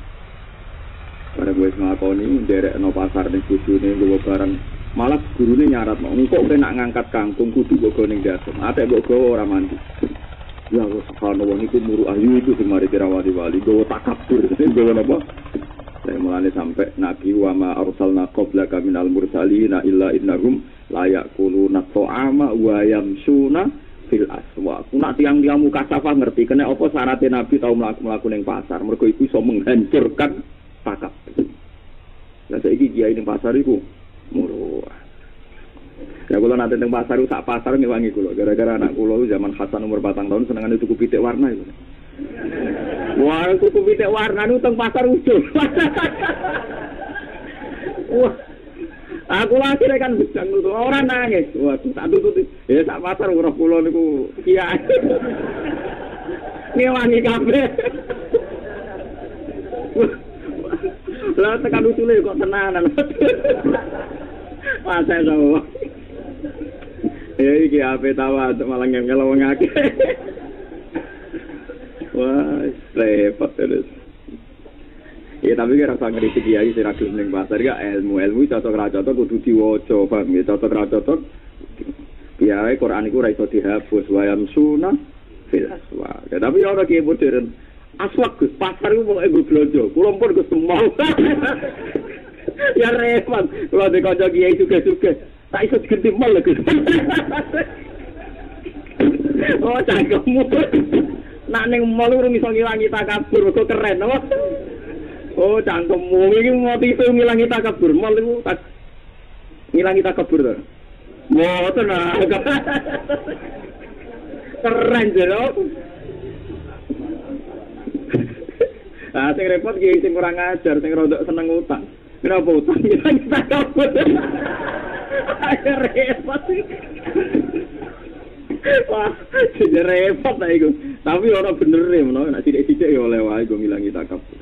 [SPEAKER 2] bareng wis ngakoni nderekno pasar ning bojone nggawa barang. Malah gurune nyarat mau engko kena ngangkat kangkung kudu bogo ning dateng. Atek mbok gawa ora mandi. Ya Allah subhanallah niku muru ayu itu sing mari dirawati wali gawa takabur. Gawa napa? Saya mulane sampai Nabi wa ma arsalna qablaka minal mursalina illa innahum la yaquluna ta'ama wa yamsuna fil aswaq. Nak tiang-tiang mukasafah ngerti kena apa syaratnya Nabi tau mlaku-mlaku ning pasar. Mergo iku iso menghancurkan takabur. Lah saiki kiai ning pasar iku murah. Ya kalau nanti teng pasar itu sak pasar ngewangi kulo. Gara-gara anak kulo zaman Hasan umur 4 tahun senengane tuku pitik warna itu. Wah, tuku pitik warna itu teng pasar ujung. Wah. Aku lagi kan bejang itu orang nangis. Wah, tak tutut. Ya sak pasar ora kulo niku kiai. Ngewangi kabeh. Lah tekan ucule kok tenanan. Masa sama. Ya iki ape tawa malah ngel wong akeh. Wah, repot terus. Ya tapi kira rasa ngritik kiai sing ra gelem ning pasar ya ilmu cocok ra cocok kudu diwaca, paham ya cocok ra cocok. Kiai Quran iku ra iso dihapus wa yamsuna fil aswaq. Tapi ora kiai modern. Aswaq Gus, pasar iku pokoke nggo blonjo. Kula pun Gus mau. Ya repot. Kalau di kanca kiai juga tak iso diganti mal Gus. Oh, cangkemmu. Nak ning mal urung iso ngilangi takabur, kok keren apa? Oh, cangkemmu iki motif ngilangi takabur. Mal iku ngilangi takabur to. Mboten ah. Keren jero. Ah, sing repot kiai sing kurang ajar, sing rodok seneng utang. Kenapa utang kita kabur? Ayo repot. Wah, jadi repot lah itu. Tapi orang bener ya, nak sidik-sidik ya oleh wae gue ngilangi takabur.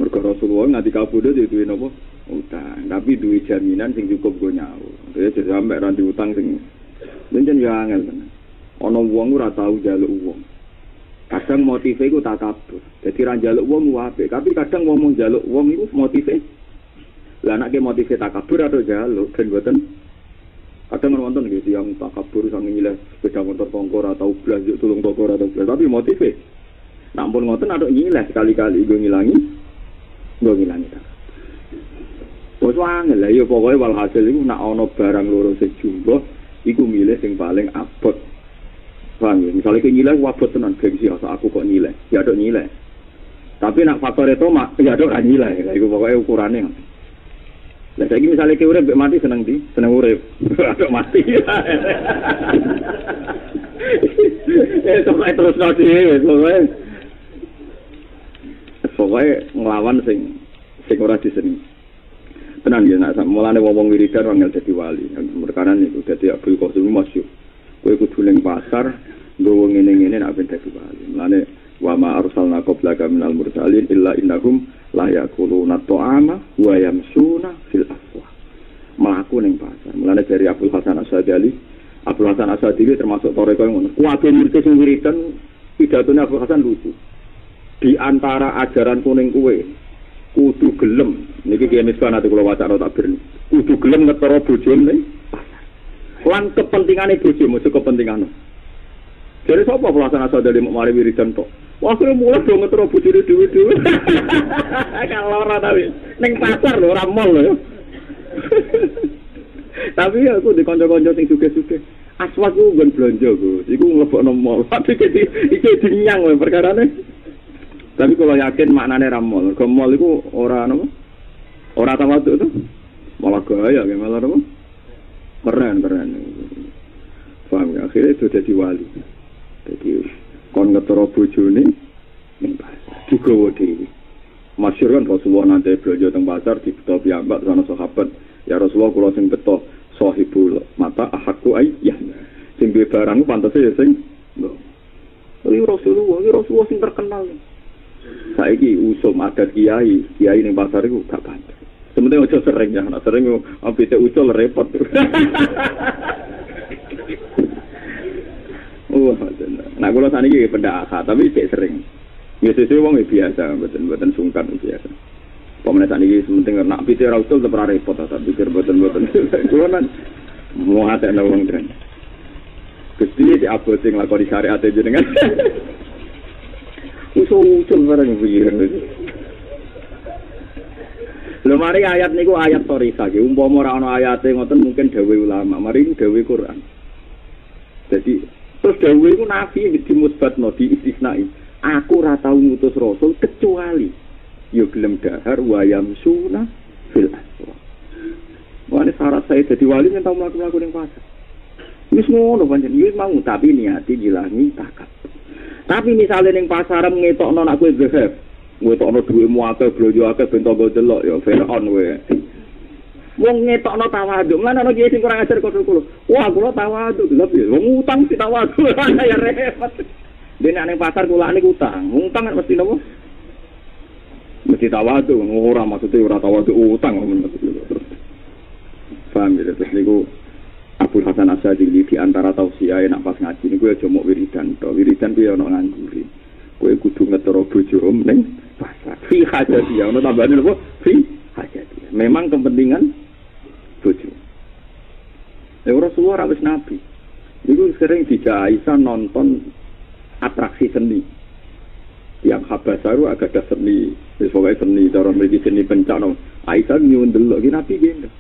[SPEAKER 2] Mergo Rasulullah nganti kabur itu duwe napa? Utang. Tapi duwe jaminan sing cukup gue nyaur. Jadi sampai ranti utang sing pancen ya angel tenan. Ana wong ora tau njaluk wong. Kadang motifnya itu takabur. Jadi ra njaluk wong apik, tapi kadang ngomong njaluk wong itu motifnya lah anake motive takabur atau jaluk ben mboten kadang wonten nggih yang takabur sang nyileh sepeda motor tongkor atau blas yuk tulung tongkor atau blas tapi motive nak pun ngoten ada nyileh sekali-kali go ngilangi tak wis angel lah ya pokoke walhasil iku nak ana barang loro sejumlah iku milih sing paling abot. Paham ya? Misalnya ke nyileh wabot tenan gengsi aku kok nyileh ya dok nyileh tapi nak faktor itu ya dok ra nyileh lah iku pokoke ukurane. Lah saiki misale ke urip mati seneng di, seneng urip. Aduk mati. Sampai terus dhewe pokoke nglawan sing ora disenengi. Tenan ya nak mulane wong wiridan wangel dadi wali. Perkara niku dadi Abdul Qasim masyhur. Kowe kudu ning pasar nggowo ngene-ngene nak ben dadi wali. Mulane wa ma arsalna qablaka minal mursalin illa innahum la yaquluna ta'ama wa yamsuna fil aswaq. Mlaku ning pasar. Mulane dari Abdul Hasan Asy'ari Abdul Hasan Asy'adili termasuk toreko yang ngono. Kuwabe murid sing wiridan pidatone Abdul Hasan lucu. Di antara ajaran kuning kuwe kudu gelem niki Kiai Misbah ate kula wacana takbir. Kudu gelem ngetara bojone lan kepentingane bojomu aja kepentingane. Jadi sapa pelaksana sadari mari wiridan tok. Wah kira mulai do ngetara bojone dhewe-dhewe. Kalau ora ta wis ning pasar lho ora mall lho. Tapi aku di kanca-kanca sing sugih-sugih. Aswat ku nggon blanja ku. Iku mlebokno mall. Tapi iki dinyang wae perkarane. Tapi kalau yakin maknane ra mall. Ke mall iku ora napa? Ora tawaduk to. Malah gaya ge malah napa? Keren. Paham ya? Akhirnya itu jadi wali. Jadi kon ngetara bojone ning pasar. Digowo dhewe. Masyhur kan Rasulullah nanti belanja teng pasar dibeto piyambak sana sahabat. Ya Rasulullah kula sing beto sahibul mata ahakku ayyah. Sing duwe barang pantese ya sing lho. Iki Rasulullah sing terkenal. Saiki usum adat kiai ning pasar iku gak pantes. Sementing aja sering ya, nek sering ambite ucul repot. Nah kula saniki pendak akad tapi cek sering. Biasane wong biasa, mboten sungkan biasa. Pemene saniki sementing nek ambite ora ucul tetep ora repot ta pikir mboten. Kula nan mau ate ana wong tren. Gusti di abot sing lakoni syariat jenengan. Usul barang piye. Lho mari ayat niku ayat torika iki. Umpama ora ana ayate ngoten mungkin dawuh ulama. Mari dawuh Quran. Jadi terus dawuh iku nabi dimusbatno diistisnai. Aku ora tau ngutus rasul kecuali yo gelem dahar wayam sunah fil asra. Wani syarat saya dadi wali yen tau mlaku-mlaku ning pasar. Wis ngono pancen wis mau tapi niati ngilangi takat. Tapi misalnya ning pasar ngetokno nek kowe zahab ngetokno dhuwitmu akeh blojo akeh ben tanggo delok ya Firaun kowe. Wong ngetokno tawadhu, lan ana kiye sing kurang ajar kok kulo. Wah, kula tawadhu, lha piye? Wong utang si tawadhu ya repot. Dene ning pasar kula ning utang. Utang kan mesti nopo? Mesti tawadhu, ora maksudnya ora tawadhu utang maksudnya. Paham ya, terus niku Abdul Hasan Asy'adili di antara tausiah nak pas ngaji niku aja mok wiridan to. Wiridan kuwi ana ngangguri. Kowe kudu ngetara bojomu ning pasar. Fi hajati, ono tambahane apa? Fi hajati. Memang kepentingan bojo. Rasulullah wis nabi. Iku sering dijak Aisyah nonton atraksi seni. Yang Habasaru agak ada seni, sebagai seni cara mriki seni pencana. Aisyah nyuwun delok iki nabi gendeng.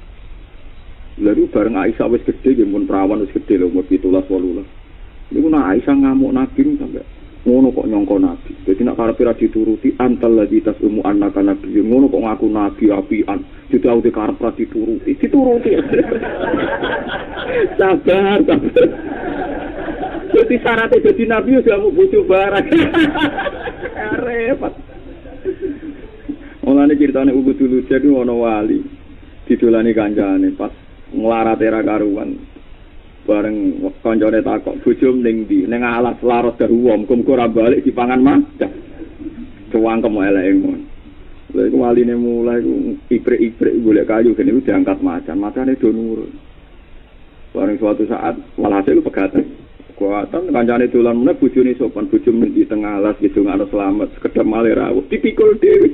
[SPEAKER 2] Lalu bareng Aisyah wis gede nggih mun perawan wis gede lho umur 17-18. Niku nak Aisyah ngamuk nabi sampe ngono kok nyangka nabi. Dadi nek karepe ra dituruti antal ladzi tasumu annaka nabi. Ngono kok ngaku nabi apian. Ditaute karep ra dituruti. Sabar. Dadi syaratnya dadi nabi yo jamu bojo barang. Repot. Mulane critane ugu dulu jadi ana wali. Didolani kancane pas nglarate ra karuan. Bareng kancane takok bojom ning ndi? Ning alas larot dahuwa, muga-muga ora balik dipangan madah. Cuwangkem eleke ngono. Lha iku waline mulai iku ibrik-ibrik golek kayu kene iku diangkat macan, macane do nurun. Bareng suatu saat walhasil pegatan. Kuatan kancane dolan meneh bojone sopan, bojom ning di tengah alas gitu ngono selamat, sekedap male rawuh, dipikul dhewe.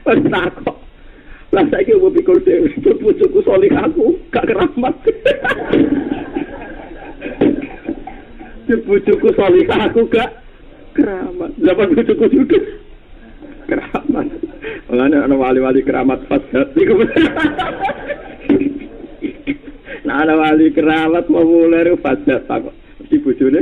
[SPEAKER 2] Pas takok lah saiki opo pikul dhewe, bojoku solih aku, gak keramat. Bojoku solih aku gak keramat. Zaman bojoku juga keramat. Mulane ana wali-wali keramat fasad niku. Nah ana wali keramat populer fasad takok. Mesti bojone